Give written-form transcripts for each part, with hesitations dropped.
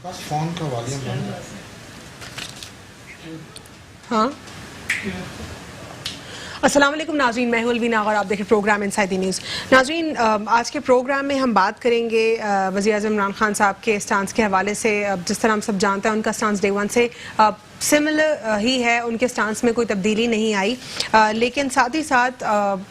बस फोन का वॉल्यूम बंद है। हाँ, अस्सलाम वालेकुम नाज़रीन, मैं हूं अलवीना और आप देखें प्रोग्राम इनसाइड द न्यूज़। नाज़रीन, आज के प्रोग्राम में हम बात करेंगे वज़ीर-ए-आज़म इमरान खान साहब के स्टांस के हवाले से। जिस तरह हम सब जानते हैं उनका स्टांस डे वन से सिमिलर ही है, उनके स्टांस में कोई तब्दीली नहीं आई, लेकिन साथ ही साथ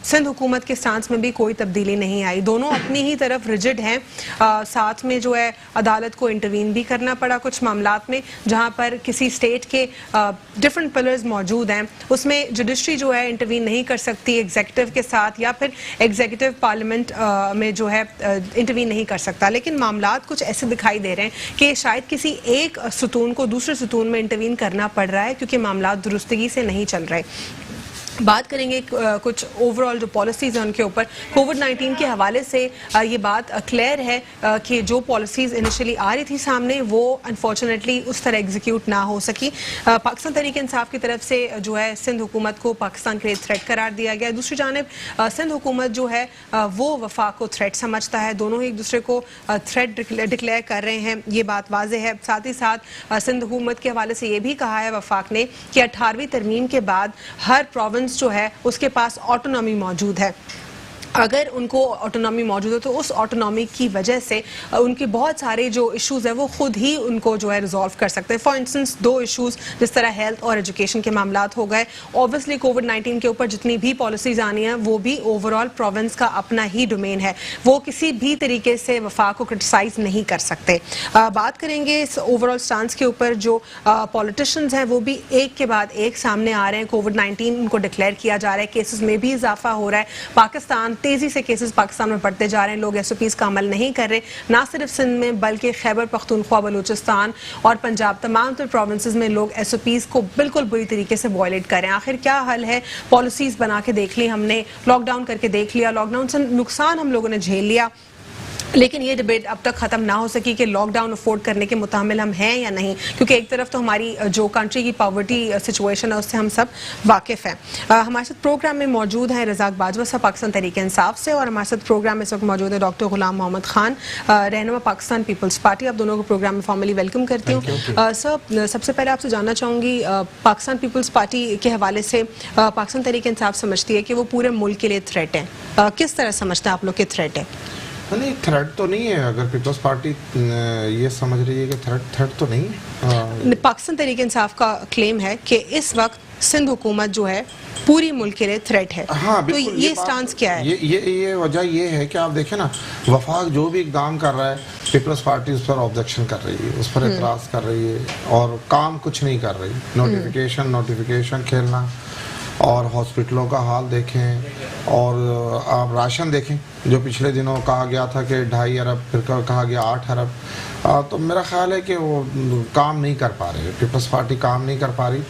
सिंध हुकूमत के स्टांस में भी कोई तब्दीली नहीं आई। दोनों अपनी ही तरफ रिजिड हैं। साथ में जो है अदालत को इंटरवीन भी करना पड़ा कुछ मामलात में जहाँ पर किसी स्टेट के डिफरेंट पिलर्स मौजूद हैं, उसमें जुडिशरी जो है इंटरवीन नहीं कर सकती एग्जीक्यूटिव के साथ, या फिर एग्जीक्यूटिव पार्लियामेंट में जो है इंटरवीन नहीं कर सकता। लेकिन मामलात कुछ ऐसे दिखाई दे रहे हैं कि शायद किसी एक सतून को दूसरे सतून में इंटरवीन करना पड़ रहा है क्योंकि मामलात दुरुस्तगी से नहीं चल रहे। बात करेंगे कुछ ओवरऑल जो पॉलिसीज़ हैं उनके ऊपर। कोविड-19 के हवाले से ये बात क्लियर है कि जो पॉलिसीज़ इनिशियली आ रही थी सामने वो अनफॉर्चुनेटली उस तरह एग्जीक्यूट ना हो सकी। पाकिस्तान तहरीक इंसाफ की तरफ से जो है सिंध हुकूमत को पाकिस्तान के लिए थ्रेट करार दिया गया। दूसरी जानिब सिंध हुकूमत जो है वो वफाक को थ्रेट समझता है। दोनों ही एक दूसरे को थ्रेट डिक्लेयर कर रहे हैं, ये बात वाज़ेह है। साथ ही साथ सिंध हुकूमत के हवाले से ये भी कहा है वफाक ने कि 18वीं तरमीम के बाद हर प्रोविंस जो है उसके पास ऑटोनॉमी मौजूद है। अगर उनको ऑटोनॉमी मौजूद है तो उस ऑटोनॉमी की वजह से उनके बहुत सारे जो इश्यूज़ है वो खुद ही उनको जो है रिजॉल्व कर सकते हैं। फॉर इंस्टेंस दो इश्यूज़ जिस तरह हेल्थ और एजुकेशन के मामलात हो गए। ऑब्वियसली कोविड-19 के ऊपर जितनी भी पॉलिसीज़ आनी हैं वो भी ओवरऑल प्रोविंस का अपना ही डोमेन है, वो किसी भी तरीके से वफाक को क्रिटिसाइज नहीं कर सकते। बात करेंगे इस ओवरऑल स्टांस के ऊपर। जो पॉलिटिशियंस हैं वो भी एक के बाद एक सामने आ रहे हैं। कोविड-19 उनको डिक्लेयर किया जा रहा है, केसेस में भी इजाफा हो रहा है। पाकिस्तान तेजी से केसेस पाकिस्तान में बढ़ते जा रहे हैं, लोग एसओपीज का अमल नहीं कर रहे, ना सिर्फ सिंध में बल्कि खैबर पख्तूनख्वा, बलूचिस्तान और पंजाब, तमाम तो प्रोविंसेस में लोग एसओपीज को बिल्कुल बुरी तरीके से वायलेट कर रहे हैं। आखिर क्या हल है? पॉलिसीज बना के देख ली हमने, लॉकडाउन करके देख लिया, लॉकडाउन से नुकसान हम लोगों ने झेल लिया, लेकिन ये डिबेट अब तक ख़त्म ना हो सकी कि लॉकडाउन अफोर्ड करने के मुतामिल हम हैं या नहीं, क्योंकि एक तरफ तो हमारी जो कंट्री की पॉवर्टी सिचुएशन है उससे हम सब वाकिफ़ हैं। हमारे साथ प्रोग्राम में मौजूद हैं रज़ाक बाजवा साहब पाकिस्तान तहरीक इंसाफ से, और हमारे साथ प्रोग्राम में इस वक्त मौजूद है डॉक्टर गुलाम मोहम्मद खान, रहनुमा पाकिस्तान पीपल्स पार्टी। आप दोनों को प्रोग्राम में फॉर्मली वेलकम करती हूँ। सर, सबसे पहले आपसे जानना चाहूँगी, पाकिस्तान पीपल्स पार्टी के हवाले से पाकिस्तान तहरीक इंसाफ समझती है कि वो पूरे मुल्क के लिए थ्रेट है। किस तरह समझते हैं आप लोग के थ्रेट है? नहीं, थ्रेट तो नहीं है। अगर पीपल्स पार्टी ये समझ रही है कि थ्रेट तो नहीं है। पाकिस्तान तहरीक इंसाफ का क्लेम है कि इस वक्त सिंध हुकूमत जो है पूरी मुल्क के लिए थ्रेट है। हाँ, तो ये स्टांस क्या है? ये वजह ये है कि आप देखें ना, वफाक जो भी इकदाम कर रहा है पीपल्स पार्टी उस पर ऑब्जेक्शन कर रही है, उस पर एतराज़ कर रही है और काम कुछ नहीं कर रही। नोटिफिकेशन खेलना, और हॉस्पिटलों का हाल देखें, और आप राशन देखें जो पिछले दिनों कहा गया था कि 2.5 अरब, फिर कहा गया 8 अरब। तो मेरा ख्याल है कि वो काम नहीं कर पा रहे, पीपल्स पार्टी काम नहीं कर पा रही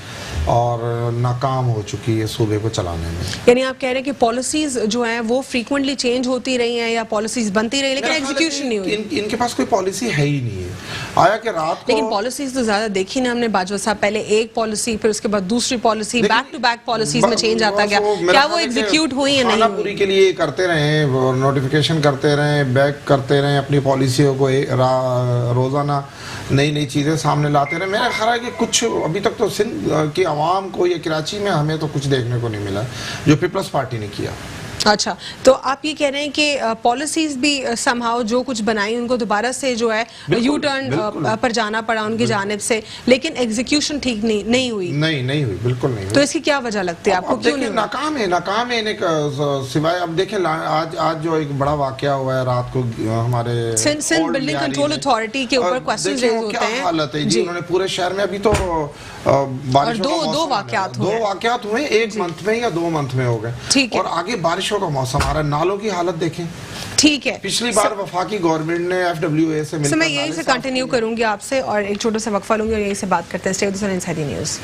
और नाकाम हो चुकी है सूबे को चलाने में। यानी आप कह रहे हैं कि पॉलिसीज जो हैं वो फ्रीक्वेंटली चेंज होती रही हैं या पॉलिसीज बनती रही लेकिन एग्जीक्यूशन नहीं हुई? इनके पास कोई पॉलिसी है ही नहीं है। आया कि रात को, लेकिन पॉलिसीज तो ज्यादा देखी ना हमने बाजवा साहब, पहले एक पॉलिसी फिर उसके बाद दूसरी policy, back to back policies में चेंज आता गया। क्या वो एग्जीक्यूट हुई या नहीं? पूरी के लिए करते रहे, नोटिफिकेशन करते रहे, बैक करते रहे अपनी पॉलिसियों को, रोजाना नई नई चीज़ें सामने लाते रहे। मेरा ख्याल है कि कुछ अभी तक तो सिंध की आवाम को या कराची में हमें तो कुछ देखने को नहीं मिला जो पीपल्स पार्टी ने किया। अच्छा, तो आप ये कह रहे हैं कि पॉलिसीज भी समहाउ जो कुछ बनाई उनको दोबारा से जो है यू टर्न पर जाना पड़ा उनकी जानिब से, लेकिन एग्जीक्यूशन ठीक नहीं हुई? नहीं हुई, बिल्कुल नहीं हुई। तो इसकी क्या वजह लगती है आपको? क्यों नहीं? नाकाम है। सिवाय अब देखें आज जो एक बड़ा वाकया हुआ है रात को हमारे सिंध बिल्डिंग कंट्रोल अथॉरिटी के ऊपर क्वेश्चंस रेज होते हैं। हालत है जी, उन्होंने पूरे शहर में अभी तो बारिश, दो वाकयात हुए, एक मंथ में या 2 मंथ में हो गए, और आगे बारिशों का मौसम आ रहा है। नालों की हालत देखें, ठीक है। पिछली बार वफाकी गवर्नमेंट ने FWA से मिलकर मैं यही से कंटिन्यू करूंगी आपसे और एक छोटा सा वक्फा लूंगी और यही से बात करते हैं। Stay with us on inside the news.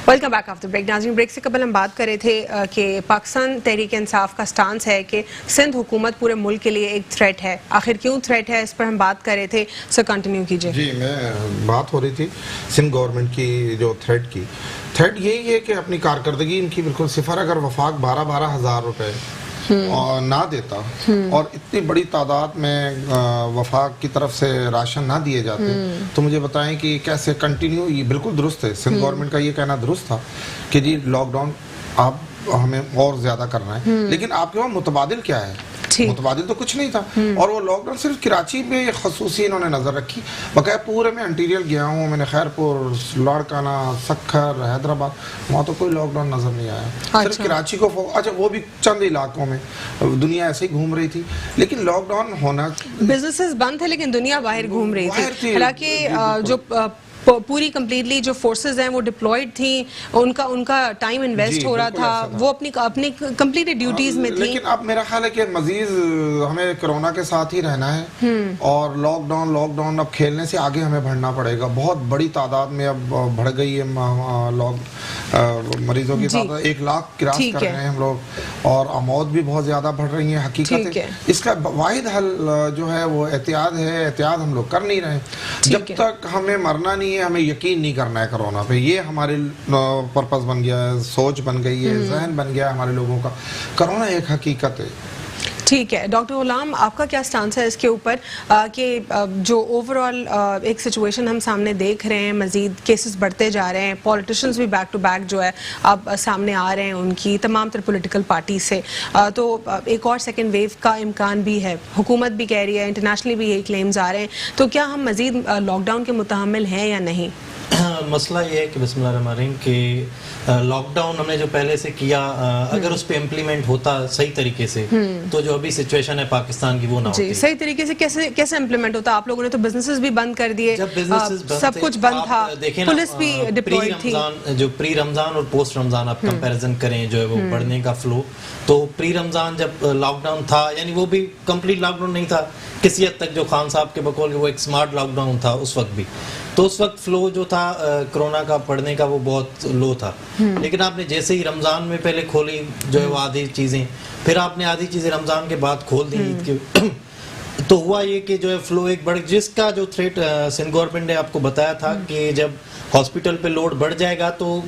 Welcome back after break. नाज़रीन, ब्रेक से कबल हम बात कर रहे थे कि पाकिस्तान तहरीक इंसाफ का स्टांस है कि सिंध हुकूमत पूरे मुल्क के लिए एक थ्रेट है। आखिर क्यों थ्रेट है, इस पर हम बात कर रहे थे। सर, कंटिन्यू कीजिए। जी, मैं बात हो रही थी सिंध गवर्नमेंट की जो थ्रेट यही है कि अपनी कारकर्दगी इनकी बिल्कुल सिफर। अगर वफाक 12,000 रुपए और ना देता और इतनी बड़ी तादाद में वफाक की तरफ से राशन ना दिए जाते, तो मुझे बताएं कि कैसे कंटिन्यू, ये बिल्कुल दुरुस्त है, सिंध गवर्नमेंट का ये कहना दुरुस्त था कि जी लॉकडाउन आप हमें और ज्यादा करना है, लेकिन आपके वहाँ मुतबादिल क्या है? मुतबादिल तो कुछ नहीं था। और वो लॉकडाउन सिर्फ कराची में खसूसी इन्होंने नजर रखी, बकाया पूरे में इंटीरियर गया हूँ मैंने, खैरपुर, लाड़काना, सक्खर, हैदराबाद, वहाँ तो कोई लॉकडाउन नजर नहीं आया। अच्छा। सिर्फ कराची को अच्छा, वो भी चंद इलाकों में, दुनिया ऐसे ही घूम रही थी, लेकिन लॉकडाउन होना, बिजनेसेस बंद थे लेकिन दुनिया बाहर घूम रही थी। हालांकि जो पूरी कंप्लीटली जो फोर्सेस हैं वो डिप्लॉयड थी, उनका टाइम इन्वेस्ट हो रहा था, वो अपनी कंप्लीटली ड्यूटीज में थी। लेकिन अब मेरा ख्याल है कि मजीद हमें कोरोना के साथ ही रहना है और लॉकडाउन अब खेलने से आगे हमें बढ़ना पड़ेगा। बहुत बड़ी तादाद में अब बढ़ गई है मरीजों की तादाद, 1 लाख क्रॉस कर रहे हैं हम लोग, और मौत भी बहुत ज्यादा बढ़ रही है। हकीकत है इसका वाहिद हल जो है वो एहतियात है, एहतियात हम लोग कर नहीं रहे। जब तक हमें मरना नहीं है, हमें यकीन नहीं करना है कोरोना पे, ये हमारे पर्पस बन गया है, सोच बन गई है, जहन बन गया है हमारे लोगों का। कोरोना एक हकीकत है। ठीक है डॉक्टर गुलाम, आपका क्या स्टांस है इसके ऊपर कि जो ओवरऑल एक सिचुएशन हम सामने देख रहे हैं, मजीद केसेस बढ़ते जा रहे हैं, पॉलिटिशियंस भी बैक टू बैक जो है अब सामने आ रहे हैं उनकी तमाम तरह पॉलिटिकल पार्टी से, तो एक और सेकेंड वेव का इम्कान भी है, हुकूमत भी कह रही है, इंटरनेशनली भी यही क्लेम्स आ रहे हैं, तो क्या हम मजीद लॉकडाउन के मुतहम्मिल हैं या नहीं? मसला ये है कि बिस्मिल्लाहिर्रहमानिर्रहीम कि लॉकडाउन हमने जो पहले से किया, अगर उस पे इम्प्लीमेंट होता सही तरीके से, तो जो अभी सिचुएशन है पाकिस्तान की वो ना होती। सही तरीके से कैसे इम्प्लीमेंट होता? आप लोगों ने तो बिजनेसेस भी बंद कर दिए, सब कुछ बंद था, पुलिस भी डिप्लॉयड थी। जो प्री रमजान और पोस्ट रमजान आप कंपैरिजन करें जो है वो बढ़ने का फ्लो, तो प्री रमजान जब लॉकडाउन था, यानी वो भी कंप्लीट लॉकडाउन नहीं था, किसी हद तक जो खान साहब के बकौल वो एक स्मार्ट लॉकडाउन था उस वक्त भी, तो उस वक्त फ्लो जो था कोरोना का पढ़ने का वो बहुत लो था। लेकिन आपने जैसे ही रमज़ान में पहले खोली जो है वो आधी चीज़ें, फिर आपने आधी चीज़ें रमज़ान के बाद खोल दी ईद के तो हुआ ये कि जो है फ्लो एक बढ़, जिसका जो थ्रेट सिंध गवर्नमेंट ने आपको बताया था कि जब हॉस्पिटल पे लोड बढ़ जाएगा तो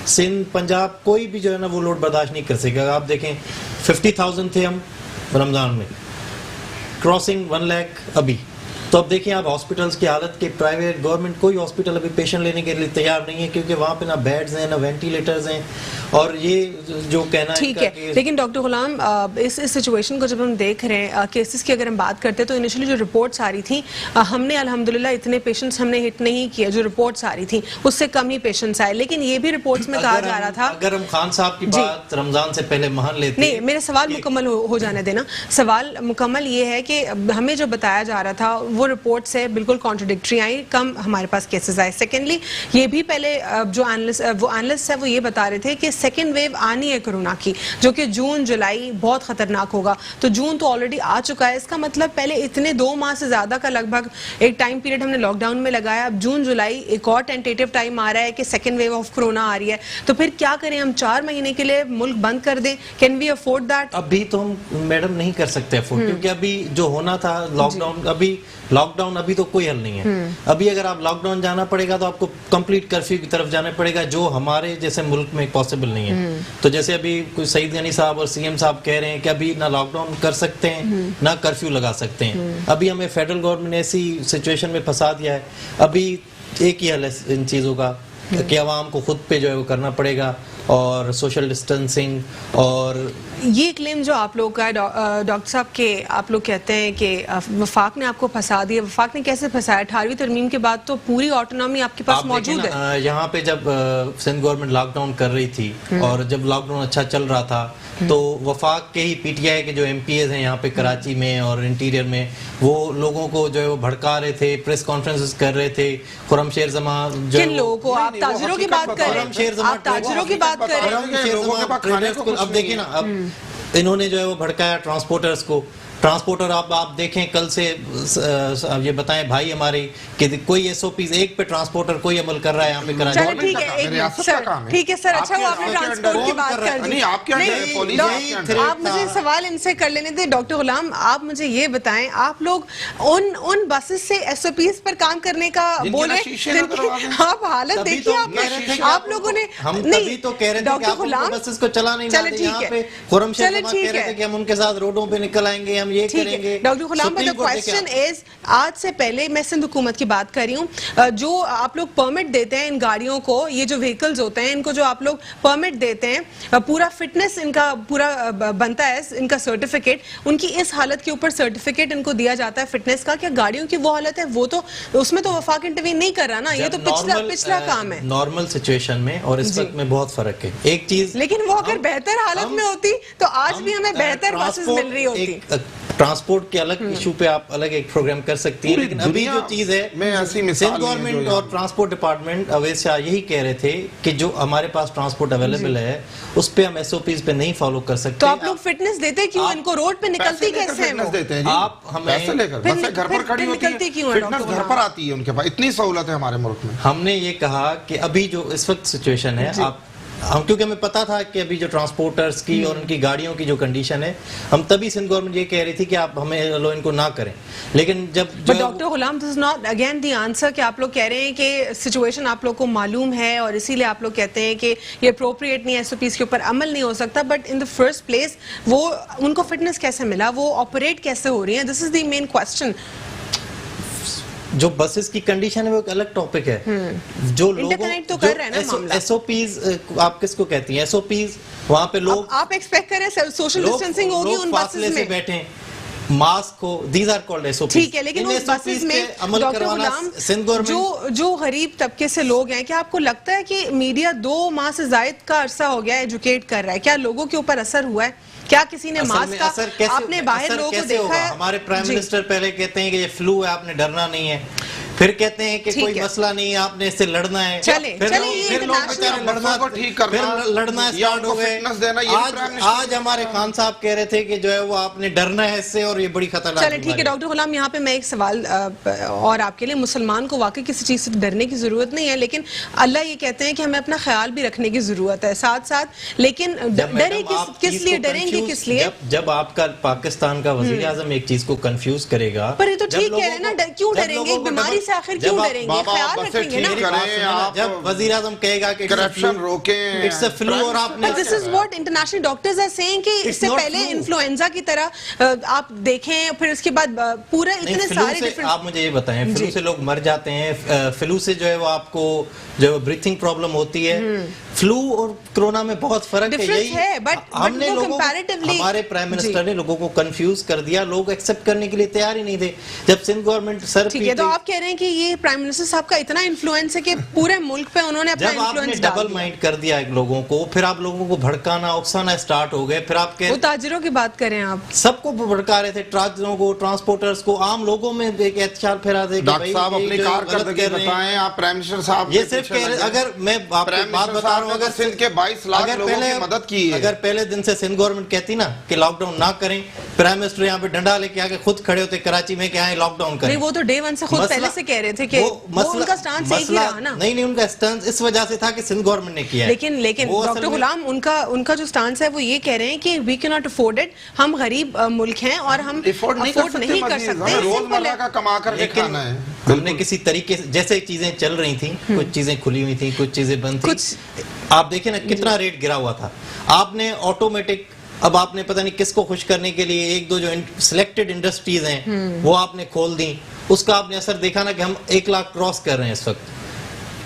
सिंध पंजाब कोई भी जो है ना वो लोड बर्दाश्त नहीं कर सकेगा। आप देखें 50,000 थे हम रमज़ान में, क्रॉसिंग 1 लाख अभी, तो अब देखिए आप हॉस्पिटल्स की हालत के, प्राइवेट गवर्नमेंट कोई हॉस्पिटल अभी पेशेंट लेने के लिए तैयार नहीं है, क्योंकि वहाँ पे ना बेड्स हैं ना वेंटिलेटर्स हैं, और ये जो कहना ठीक है। लेकिन डॉक्टर गुलाम, इस सिचुएशन को जब हम देख रहे हैं, केसेस की अगर हम बात करते हैं तो इनिशियली जो रिपोर्ट्स आ रही थी, हमने अल्हम्दुलिल्लाह इतने पेशेंट्स हमने हिट नहीं किए, जो रिपोर्ट्स आ रही थी उससे कम ही पेशेंट्स आए, लेकिन ये भी रिपोर्ट्स में कहा जा रहा था, अगर हम खान साहब की बात रमजान से पहले मान लेते, नहीं मेरा सवाल मुकम्मल हो जाने देना, सवाल मुकम्मल ये है कि हमें जो बताया जा रहा था वो रिपोर्ट से बिल्कुल कॉन्ट्रडिक्टरी आई, कम हमारे पास केसेस आए। सेकेंडली ये भी पहले जो एनालिस्ट है वो ये बता रहे थे कि सेकेंड वेव आनी है कोरोना की, जो कि जून जुलाई बहुत खतरनाक होगा, तो जून तो ऑलरेडी आ चुका है, इसका मतलब पहले इतने 2 माह से ज्यादा का लगभग एक टाइम पीरियड हमने लॉकडाउन में लगाया, अब जून जुलाई एक और टेंटेटिव टाइम आ रहा है कि सेकेंड वेव ऑफ कोरोना आ रही है, तो फिर क्या करें? हम 4 महीने के लिए मुल्क बंद कर दें? Can we afford that? अभी तो हम मैडम नहीं कर सकते अफोर्ड, क्योंकि अभी जो होना था लॉकडाउन अभी तो कोई हल नहीं है। अभी अगर आप लॉकडाउन जाना पड़ेगा तो आपको कंप्लीट कर्फ्यू की तरफ जाना पड़ेगा, जो हमारे जैसे मुल्क में पॉसिबल नहीं है। तो जैसे अभी कोई सईद गनी साहब और सीएम साहब कह रहे हैं कि अभी ना लॉकडाउन कर सकते हैं ना कर्फ्यू लगा सकते हैं, अभी हमें फेडरल गवर्नमेंट ने ऐसी सिचुएशन में फंसा दिया है। अभी एक ही हल है इन चीज़ों का कि आवाम को खुद पे जो है वो करना पड़ेगा, और सोशल डिस्टेंसिंग, और ये क्लेम जो आप लोग का है डॉक्टर साहब के, आप लोग कहते हैं कि वफाक ने आपको फंसा दिया, वफाक ने कैसे फंसाया? 18वीं तरमीम के बाद तो पूरी ऑटोनॉमी आपके पास मौजूद है। यहाँ पे जब सिंध गवर्नमेंट लॉकडाउन कर रही थी और जब लॉकडाउन अच्छा चल रहा था, तो वफाक के ही पीटीआई के जो एमपीएस हैं यहाँ पे कराची में और इंटीरियर में, वो लोगों को जो है वो भड़का रहे थे, प्रेस कॉन्फ्रेंसेस कर रहे थे। खुर्रमशेर जमा जो किन लोगों को? आप ताजिरों की बात कर रहे हैं, आप ताजिरों की बात कर रहे हैं। अब देखिए ना, अब इन्होंने जो है वो भड़काया ट्रांसपोर्टर्स को, ट्रांसपोर्टर आप देखें कल से ये बताएं भाई हमारे कि कोई एसओपीज एक पे ट्रांसपोर्टर कोई अमल कर रहा है यहाँ पे कराची चलो में। ठीक है, रियासत सर का काम है। ठीक है सर, अच्छा आपके- वो आपने आपके ट्रांसपोर्ट की अंडर बात कौन कर कर रहा है? दी। नहीं, आपके अंडर है, पुलिस आपके अंडर है। आप मुझे सवाल इनसे कर लेने थे। डॉक्टर गुलाम, आप मुझे ये बताएं, आप लोग उन बसेस से एसओपीज पर काम करने का जिनके बोल ना रहे शीशे ना दरवाजे। आप हालत तभी देखिए, तो आप कह रहे थे कि आप लोगों ने हम नहीं, तभी तो कह रहे थे कि डॉक्टर आप गुलाम उनको बसेस को चला नहीं चलो देते। ठीक यहाँ है, पे खुरमशेर चलो जमात ठीक कह रहे है। थे कि हम उनके साथ रोडों पे निकल आएंगे, हम ये ठीक करेंगे। है doctor Ghulam, but supreme the court ने क्या- क्वेश्चन इज, आज से पहले मैं सिंध हुकूमत की बात कर रही हूँ, जो आप लोग परमिट देते हैं इन गाड़ियों को, ये जो व्हीकल्स होते हैं इनको जो आप लोग परमिट देते हैं, पूरा फिटनेस इनका पूरा बनता है, इनका सर्टिफिकेट, उनकी इस हालत के ऊपर सर्टिफिकेट इनको दिया जाता है फिटनेस का। क्या गाड़ियों की वो हालत है, वो तो उसमें तो वफाक इंटरवीन नहीं कर रहा ना, ये तो पिछला काम है। नॉर्मल सिचुएशन में और इस वक्त में बहुत फर्क है। एक चीज, लेकिन वो अगर बेहतर हालत में होती तो आज भी हमें बेहतर बसेस मिल रही होती। ट्रांसपोर्ट के अलग इशू पे आप अलग एक प्रोग्राम कर सकती हैं, पूरी लेकिन अभी जो दुनिया चीज है, में ऐसी मिसाल सिंध नहीं है गवर्नमेंट जो और ट्रांसपोर्ट डिपार्टमेंट अवैध शाह यही कह रहे थे कि जो हमारे पास ट्रांसपोर्ट अवेलेबल है उस पे हम एसओपीज पे नहीं फॉलो कर सकते। तो आप लोग फिटनेस देते क्यों, आप इनको रोड पे निकलती कैसे हैं वो? देते हैं जी। आप हमें- पैसे लेकर फिर बसें घर पर फिर खड़ी होती निकलती हैं, क्यों है, फिटनेस डॉक्टर घर गुलाम? पर आती है उनके पास, इतनी सहूलत है हमारे मुल्क में। हमने ये कहा कि अभी जो इस वक्त सिचुएशन है, हम क्योंकि हमें पता था कि अभी जो ट्रांसपोर्टर्स की और उनकी गाड़ियों की जो कंडीशन है, हम तभी सिंध गवर्नमेंट ये कह रही थी कि आप हमें लो इनको ना करें। लेकिन जब but doctor Ghulam, this is not again the answer कि आप लोग कह रहे हैं कि सिचुएशन आप लोग को मालूम है और इसीलिए आप लोग कहते हैं कि ये अप्रोप्रिएट नहीं है, एसओपीज के ऊपर अमल नहीं हो सकता, but in the first place वो उनको फिटनेस कैसे मिला, वो ऑपरेट कैसे हो रही है? This is the main question. जो बसेस की कंडीशन है वो एक अलग टॉपिक है। जो लोगों इंटरकनेक्ट तो कर रहे हैं ना मामला। एसओपीज आप किसको कहती हैं? एसओपीज वहां पे लोग आप एक्सपेक्ट करें सोशल डिस्टेंसिंग होगी उन फासले बसेस से में? बैठे, मास्क हो, दीज आर कॉल्ड एसओपीज। ठीक है, लेकिन उस बसेस में अमल डॉक्टर करवाना गुलाम, सिंध गवर्नमेंट जो गरीब तबके से लोग हैं, क्या आपको लगता है कि मीडिया 2 माह से जायद का अरसा हो गया एजुकेट कर रहा है? क्या लोगों के ऊपर असर हुआ है? क्या किसी ने मास्क का, आपने बाहर लोगों को देखा है? हमारे प्राइम मिनिस्टर पहले कहते हैं कि ये फ्लू है, आपने डरना नहीं है, फिर कहते हैं कि कोई मसला नहीं है, आपने इससे लड़ना है। चले फिर ये लोग बेचारे लड़ना को ठीक करना, फिर लड़ना स्टार्ट हो गए। आज हमारे खान साहब कह रहे थे कि जो है वो आपने डरना है इससे और ये बड़ी खतरनाक। चले ठीक है डॉक्टर गुलाम, यहाँ पे मैं एक सवाल और आपके लिए, मुसलमान को वाकई किसी चीज से डरने की जरूरत नहीं है, लेकिन अल्लाह ये कहते हैं कि हमें अपना ख्याल भी रखने की जरूरत है साथ साथ, लेकिन डरे किस लिए, डरेंगे किस लिए? जब आपका पाकिस्तान का वजीर आजम एक चीज को कंफ्यूज करेगा, पर ये तो ठीक कह रहे हैं ना, क्यों डरेंगे? बीमारी से आखिर क्यों डरेंगे? ख्याल रखेंगे ना। जब वजीर आजम कहेगा कि करप्शन रोकें, इट्स अ फ्लू, और आपने this is what international doctors are saying कि इससे पहले इन्फ्लुएंजा की तरह आप देखें, फिर उसके बाद पूरे इतने सारे डिफरेंट। आप मुझे ये बताएं, फ्लू से लोग मर जाते हैं, फ्लू से जो है वो आपको जो ब्रीथिंग प्रॉब्लम होती है, फ्लू और कोरोना में बहुत फर्क है। यही है, बट हमने वो लोगों कंपैरेटिवली, हमारे प्राइम मिनिस्टर ने लोगों को कंफ्यूज कर दिया, लोग एक्सेप्ट करने के लिए तैयार ही नहीं थे। जब सिंध गवर्नमेंट सर ठीक है, तो आप कह रहे हैं कि ये प्राइम मिनिस्टर साहब का इतना इन्फ्लुएंस है कि पूरे मुल्क पे उन्होंने अपना इन्फ्लुएंस डाल डबल माइंड कर दिया एक लोगों को, फिर आप लोगों को भड़काना उकसाना स्टार्ट हो गए। फिर आप कह, वो ताजिरों की बात करें, आप सबको भड़का रहे थे, ताजिरों को, ट्रांसपोर्टर्स को, आम लोगों में एक एहतियात फैला दे। डॉक्टर साहब अपनी कारकर्दगी बताएं, आप प्राइम मिनिस्टर साहब ये सिर्फ अगर मैं आपको बात बता रहा हूँ, अगर सिंध के 22 लाख लोगों की मदद की है, अगर पहले दिन से सिंध गवर्नमेंट कहती ना कि लॉकडाउन ना करें, प्राइम मिनिस्टर यहाँ पे डंडा लेके आके खुद खड़े होते कराची में कि आए लॉकडाउन करें। नहीं, वो तो डे 1 से खुद पहले से कह रहे थे कि वो उनका स्टांस एक ही रहा ना। नहीं, उनका स्टांस इस वजह से था कि सिंध गवर्नमेंट ने किया है। लेकिन डॉक्टर गुलाम, उनका जो स्टांस है वो ये कह रहे हैं कि we can not afford it, हम गरीब मुल्क हैं और हम अफोर्ड नहीं कर सकते, रोजमर्रा का कमा करके खाना है। हमने किसी तरीके से, जैसे चीजें चल रही थी, कुछ चीजें खुली हुई थी, कुछ चीजें बंद थी, आप देखें ना कितना रेट गिरा हुआ था। आपने ऑटोमेटिक, अब आपने पता नहीं किसको खुश करने के लिए एक दो जो सिलेक्टेड इंडस्ट्रीज हैं वो आपने खोल दी, उसका आपने असर देखा ना कि हम 1 लाख क्रॉस कर रहे हैं इस वक्त।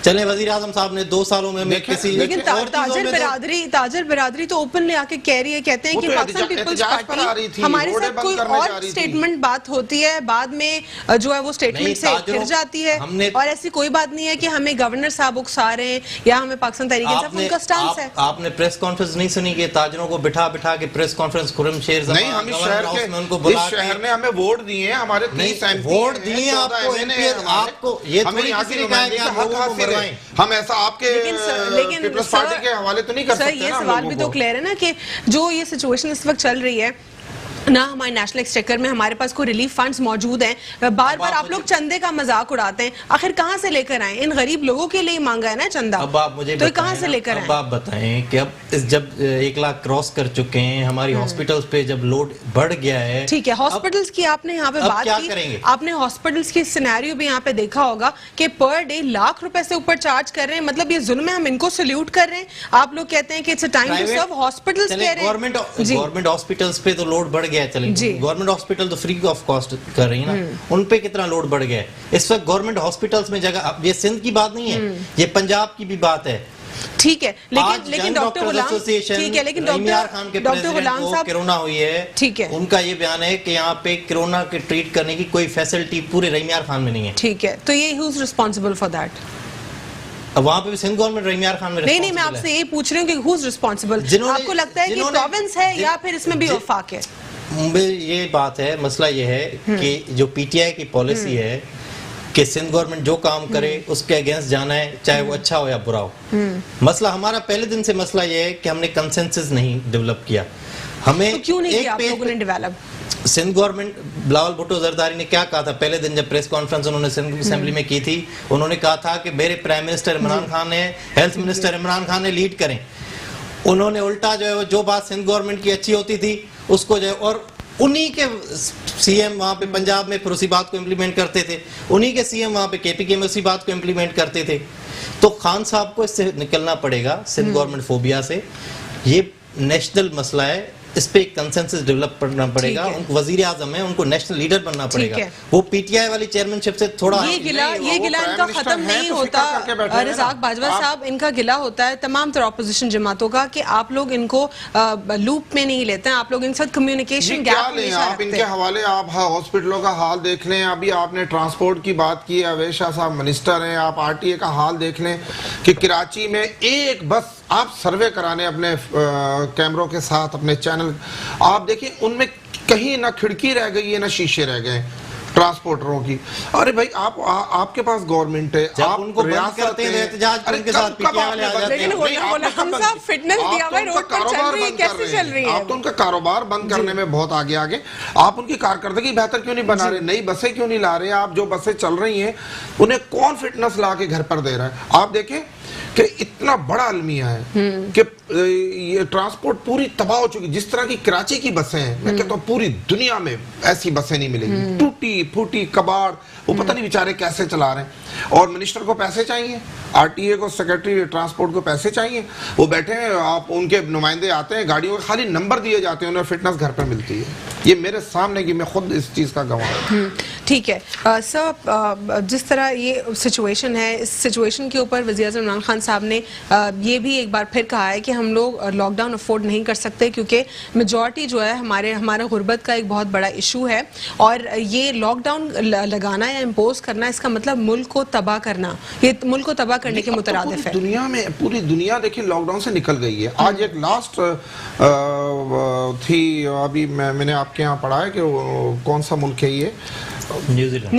चले वजीर आजम साहब ने 2 सालों में किसी, लेकिन ताजर बिरादरी तो ओपनली आके कह रही है, कहते हैं कि पाकिस्तान पीपल्स पार्टी हमारे साथ कोई और स्टेटमेंट बात होती है, बाद में जो है वो स्टेटमेंट से फिर जाती है, और ऐसी कोई बात नहीं है कि हमें गवर्नर साहब उकसा रहे हैं या हमें पाकिस्तान तहरीक इंसाफ, उनका स्टांस है। आपने प्रेस कॉन्फ्रेंस नहीं सुनी कि ताजरों को बिठा बिठा के प्रेस कॉन्फ्रेंस खुर्रमशेर नहीं, हम इस शहर ने हमें वोट दिए हैं, हमारे 30 एमपी वोट दिए आपको, ये थोड़ी किसी ने कहा कि आप लोगों को हम ऐसा आपके पीपल्स पार्टी के हवाले तो नहीं कर सकते। ये सवाल भी तो क्लियर है ना कि जो ये सिचुएशन इस वक्त चल रही है, ना हमारे नेशनल एक्सचेकर में हमारे पास कोई रिलीफ फंड्स मौजूद हैं। बार बार आप लोग चंदे का मजाक उड़ाते हैं, आखिर कहाँ से लेकर आए? इन गरीब लोगों के लिए मांगा है ना चंदा, अब आप मुझे तो कहाँ से लेकर आए? अब आप बताएं कि अब जब 1 लाख क्रॉस कर चुके हैं, हमारी हॉस्पिटल्स पे जब लोड बढ़ गया है, ठीक है, हॉस्पिटल्स की आपने यहाँ पे बात क्या की, करेंगे? आपने हॉस्पिटल्स की सिनेरियो भी यहाँ पे देखा होगा कि पर डे लाख रुपए से ऊपर चार्ज कर रहे हैं। मतलब ये जुल्म है, हम इनको सल्यूट कर रहे हैं। आप लोग कहते हैं कि it's a time to serve, hospitals कह रहे हैं गवर्नमेंट हॉस्पिटल्स पे तो लोड बढ़ गया है, चलेंगे जी। गवर्नमेंट हॉस्पिटल तो फ्री ऑफ कॉस्ट कर रही है ना, उन पे कितना लोड बढ़ गया है इस वक्त गवर्नमेंट हॉस्पिटल्स में जगह। अब ये सिंध की बात नहीं है, ये पंजाब की भी बात है। ठीक है, लेकिन डॉक्टर गुलाम, ठीक है, लेकिन डॉक्टर गुलाम साहब, कोरोना हुई है, ठीक है, उनका ये बयान है कि यहाँ पे कोरोना के ट्रीट करने की कोई फैसिलिटी पूरे रहीमियार खान में नहीं है। ठीक है, तो ये who is responsible for that? अब वहाँ पे भी सिंध गवर्नमेंट रहीमियार खान में नहीं, मैं आपसे ये पूछ रही हूँ कि हु इज रिस्पांसिबल? आपको लगता है कि प्रोविंस है या फिर इसमें भी वफाक है? ये बात है, मसला ये है कि जो पीटीआई की पॉलिसी है कि सिंध गवर्नमेंट जो काम करे उसके अगेंस्ट जाना है, चाहे वो अच्छा हो या बुरा हो। मसला हमारा पहले दिन से मसला ये है कि हमने कंसेंसस नहीं डेवलप किया। हमें तो क्यों नहीं किया आप लोगों ने डेवलप? सिंध गवर्नमेंट, बिलावल भुट्टो जरदारी ने क्या कहा था पहले दिन जब प्रेस कॉन्फ्रेंस उन्होंने सिंध असेंबली में की थी? उन्होंने कहा था कि मेरे प्राइम मिनिस्टर इमरान खान ने, हेल्थ मिनिस्टर इमरान खान ने लीड करें। उन्होंने उल्टा जो है जो बात सिंध गवर्नमेंट की अच्छी होती थी उसको जो है, और उन्हीं के सीएम वहां पे पंजाब में फिर उसी बात को इम्प्लीमेंट करते थे, उन्हीं के सीएम वहां पे केपीके में उसी बात को इम्प्लीमेंट करते थे। तो खान साहब को इससे निकलना पड़ेगा, सिंध गवर्नमेंट फोबिया से। ये नेशनल मसला है, इस पे एक कंसेंसस डेवलप करना पड़ेगा। उनको वजीर आजम है, उनको नेशनल लीडर बनना पड़ेगा। वो पीटीआई वाली चेयरमैनशिप से थोड़ा ये गिला इनका खत्म नहीं होता। रज़ाक बाजवा साहब, इनका गिला होता है तमाम तरह अपोजिशन जमातों का कि आप लोग इनको लूप में नहीं लेते हैं, आप लोग इनके साथ कम्युनिकेशन गैप हमेशा आप इनके हवाले आप हॉस्पिटलों का हाल देख लें। अभी आपने ट्रांसपोर्ट की बात की, अवैध शाह साहब मिनिस्टर हैं, आप आरटीए का हाल देख लें कि कराची में एक बस आप सर्वे कराने अपने कैमरों के साथ अपने चैनल, आप देखिए उनमें कहीं ना खिड़की रह गई है ना शीशे रह गए ट्रांसपोर्टरों की। अरे भाई आपके पास गवर्नमेंट है, आप उनको बंद करते हैं एहतजाज उनके साथ पीटीआई वाले आ जाते हैं। लेकिन हम सब फिटनेस दिया हुआ रोड पर चल रही है, कैसे चल रही है? आप तो उनका कारोबार बंद करने में बहुत आगे आप उनकी कारकर्दगी बेहतर क्यों नहीं बना रहे? नई बसें क्यों नहीं ला रहे? आप जो बसें चल रही हैं उन्हें कौन फिटनेस ला के घर पर दे रहा है? आप देखें कि इतना बड़ा अलमिया है कि ये ट्रांसपोर्ट पूरी तबाह हो चुकी। जिस तरह की कराची की बसें हैं, मैं कहता हूँ पूरी दुनिया में ऐसी बसें नहीं मिलेंगी। टूटी फूटी कबाड़, वो पता नहीं बेचारे कैसे चला रहे हैं। और मिनिस्टर को पैसे चाहिए, आरटीए को, सेक्रेटरी ट्रांसपोर्ट को पैसे चाहिए, वो बैठे हैं, आप उनके नुमाइंदे आते हैं, गाड़ियों के खाली नंबर दिए जाते हैं, उन्हें फिटनेस घर पर मिलती है। ये मेरे सामने की, मैं खुद इस चीज़ का गवाह हूँ। ठीक है सर, जिस तरह ये सिचुएशन है, इस सिचुएशन के ऊपर वज़ीर-ए-आज़म इमरान खान साहब ने ये भी एक बार फिर कहा है कि हम लोग लॉकडाउन अफोर्ड नहीं कर सकते क्योंकि मेजॉरिटी जो है हमारा गुर्बत का एक बहुत बड़ा इशू है, और ये लॉकडाउन लगाना या इम्पोज करना इसका मतलब मुल्क को तबाह करना, ये मुल्क को तबाह करने के मुतरादिफ है। दुनिया में पूरी दुनिया देखिए लॉकडाउन से निकल गई है। आज एक लास्ट थी, अभी मैंने आपके यहाँ पढ़ा है कि कौन सा मुल्क है ये, न्यूजीलैंड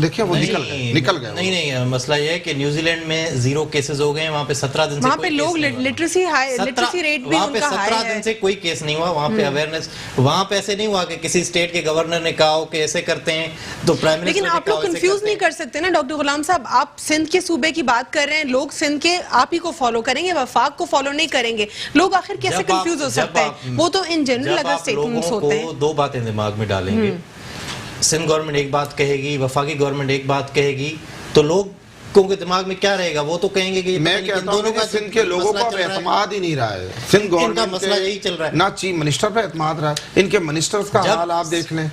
देखिए वो निकल गए। नहीं, मसला ये है कि न्यूजीलैंड में 0 केसेस हो गए, वहाँ पे 17 दिन से वहाँ पे लोग लिटरेसी रेट भी उनका हाई है। 17 दिन से कोई केस नहीं हुआ वहाँ पे। अवेयरनेस वहाँ पे ऐसे नहीं हुआ कि किसी स्टेट के गवर्नर ने कहा हो कि ऐसे करते हैं तो प्राइम मिनिस्टर। लेकिन आप लोग कंफ्यूज नहीं कर सकते ना डॉक्टर गुलाम साहब, आप सिंध के सूबे की बात कर रहे हैं, लोग सिंध के आप ही को फॉलो करेंगे, वफाक को फॉलो नहीं करेंगे। लोग आखिर कैसे कंफ्यूज हो सकते हैं? वो तो इन जनरल अगर स्टेटमेंट्स होते हैं। दो बातें दिमाग में डालेंगे, सिंध गवर्नमेंट एक बात कहेगी, वफाकी गवर्नमेंट एक बात कहेगी, तो लोगों के दिमाग में क्या रहेगा? वो तो कहेंगे कि मैं कहता हूं कि सिंध के लोगों का एतमाद ही नहीं रहा है। सिंध गवर्नमेंट का मसला यही चल रहा है, ना चीफ मिनिस्टर पे एतमाद रहा है। इनके मिनिस्टर्स का हाल आप देख लें,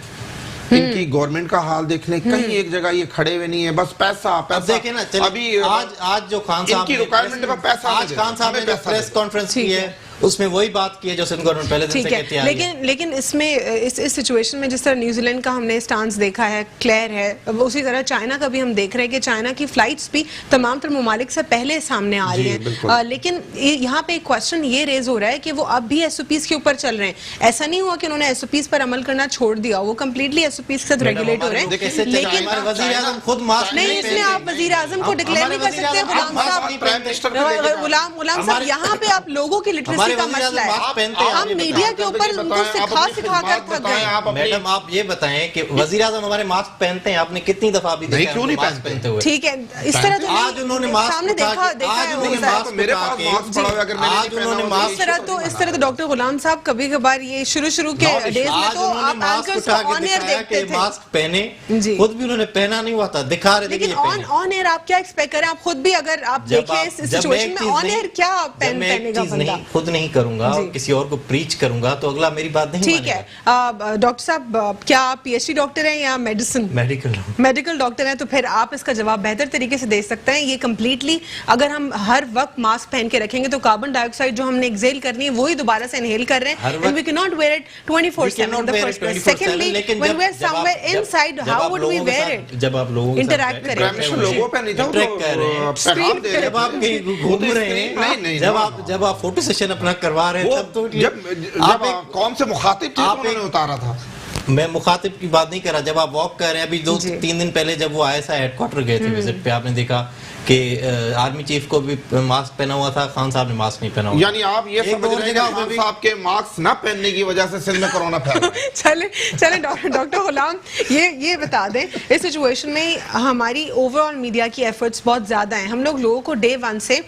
इनकी गवर्नमेंट का हाल देख लें, कहीं एक जगह ये खड़े हुए नहीं है, बस पैसा पैसा। देखें ना, अभी आज जो खान साहब इनकी रिक्वायरमेंट पर पैसा, आज खान साहब ने प्रेस कॉन्फ्रेंस की है उसमें वही बात की है जो सिंध गवर्नमेंट पहले दिन से कहती आ रही है। लेकिन इसमें इस सिचुएशन में जिस तरह न्यूजीलैंड का हमने स्टांस देखा है, क्लियर है, उसी तरह चाइना का भी हम देख रहे हैं कि चाइना की फ्लाइट्स भी तमाम तर ममालिक से पहले सामने आ रही हैं। लेकिन यहाँ पे एक क्वेश्चन ये रेज हो रहा है कि वो अब भी एसओपीज के ऊपर चल रहे हैं। ऐसा नहीं हुआ कि उन्होंने एसओपीज पर अमल करना छोड़ दिया, वो कम्प्लीटली एसओपीज के साथ रेगुलेट हो रहे हैं। लेकिन नहीं, इसमें आप वजीर आजम को डिक्लेयर नहीं कर सकते। गुलाम साहब, यहाँ पे आप लोगों की लिटरेसी हमारे का वज़ीर आज़म मसला मास्क है। पहनते हैं, हम आप ये मीडिया के ऊपर बताएं, उनको आप सिखा अपनी सिखा कर खिदमत थक बताएं, गए। आप अपनी- मैडम आप ये बताएं कि वज़ीर आज़म हमारे मास्क पहनते हैं, आपने कितनी दफा अभी नहीं, देखा क्यों है नहीं उनको मास्क पहनते? पहनते हुए? ठीक है, इस तरह तो आज उन्होंने मास्क सामने उठा देखा के- देखा आज है उन्होंने वो मास्क मेरे उठा पास के- मास्क पड़ा हुआ है, अगर मैंने आज नहीं पहना उन्होंने होगा, मास्क- ये इस तरह issue तो नहीं इस तरह तो बना डॉक्टर गुलाम साहब कभी कभार ये शुरू के Not issue। डेज में आज तो उन्होंने आप मास्क एंकर्स उठा को के ऑन एयर दिखाया देखते कि थे। मास्क पहने, जी। खुद भी उन्होंने पहना नहीं हुआ था, दिखा रहे थे कि लेकिन ये ऑन पहने। ऑन एयर आप क्या एक्सपेक्ट करें? आप खुद भी अगर आप देखिए इस सिचुएशन में ऑन एयर क्या पहनेगा बंदा? खुद नहीं करूंगा जी। और किसी और को प्रीच करूंगा तो अगला मेरी बात नहीं ठीक है, डॉक्टर साहब क्या आप पीएचडी डॉक्टर हैं या मेडिसिन मेडिकल डॉक्टर हैं? तो फिर आप इसका जवाब बेहतर तरीके से दे सकते हैं। ये कम्प्लीटली अगर हम हर वक्त मास्क पहन के रखेंगे तो कार्बन डाइऑक्साइड जो हमने एक्सेल करनी है वही दोबारा से इनहेल कर रहे हैं, एंड वी कैन नॉट वेयर इट 24/7 in the first place. Secondly when we are somewhere inside how would we wear it? जब आप लोगों के साथ Interact बैठे करें। हैं, Prime Minister लोगों पे नहीं था, वो Interact कर रहे हैं। पैगाम दे रहे जब आप कहीं घूम रहे नहीं, नहीं, हैं, जब आप फोटो सेशन अपना करवा रहे हैं, वो तब तो जब कौन से मुखातिब थे तो आप उन्होंने उतारा था। मैं मुखातिब की बात नहीं कर रहा, जब आप वॉक कर रहे हैं, अभी जी। 2-3 दिन पहले जब वो आईएसआई हेडक्वार्टर गए थे विजिट पे, आपने देखा कि आर्मी चीफ को भी मास्क पहना हुआ था, खान साहब ने मास्क नहीं पहना हुआ। यानी आप ये एक समझ और रहे हैं जगह कि पे खान भी- साहब के मास्क न पहनने की वजह से सिंध में कोरोना फैल रहा है। चले डॉक्टर गुलाम ये बता दें, इस सिचुएशन में हमारी ओवरऑल मीडिया की एफर्ट्स बहुत ज़्यादा हैं। हम लोगों को डे 1 से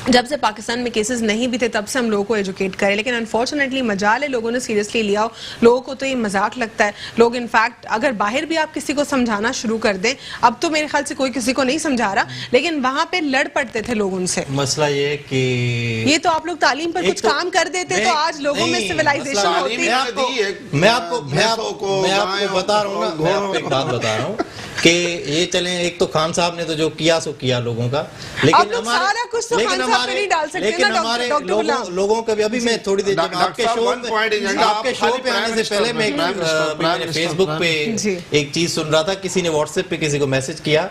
जब से पाकिस्तान में केसेस नहीं भी थे तब से हम लोगों को एजुकेट करें, लेकिन अनफॉर्चुनेटली मजाल है लोगों ने सीरियसली लिया हो। लोगों को तो ये मजाक लगता है। लोग इनफैक्ट अगर बाहर भी आप किसी को समझाना शुरू कर दें, अब तो मेरे ख्याल से कोई किसी को नहीं समझा रहा, लेकिन वहां पे लड़ पड़ते थे लोग उनसे। मसला ये है कि ये तो आप लोग तालीम पर एक कुछ तो- काम कर देते तो आज लोगों में नहीं, सिविलाइजेशन मसला होती। मैं आपको बता रहा हूँ ना, मैं आपको एक बात बता रहा हूँ कि ये चलें, एक तो खान साहब ने तो जो किया सो किया लोगों का, आप लोग सारा कुछ तो खान साहब पे नहीं डाल सकते लेकिन ना, हमारे डॉक्टर गुलाम। लोगों का भी अभी मैं थोड़ी देर जब डॉक्टर आपके साहब, show one point is that आपके आप शो खाली पे आने से प्राइम पहले मैं मिनिस्टर, प्राइम मैंने मिनिस्टर, फेसबुक पे जी। एक चीज सुन रहा था, किसी ने व्हाट्सएप पे किसी को मैसेज किया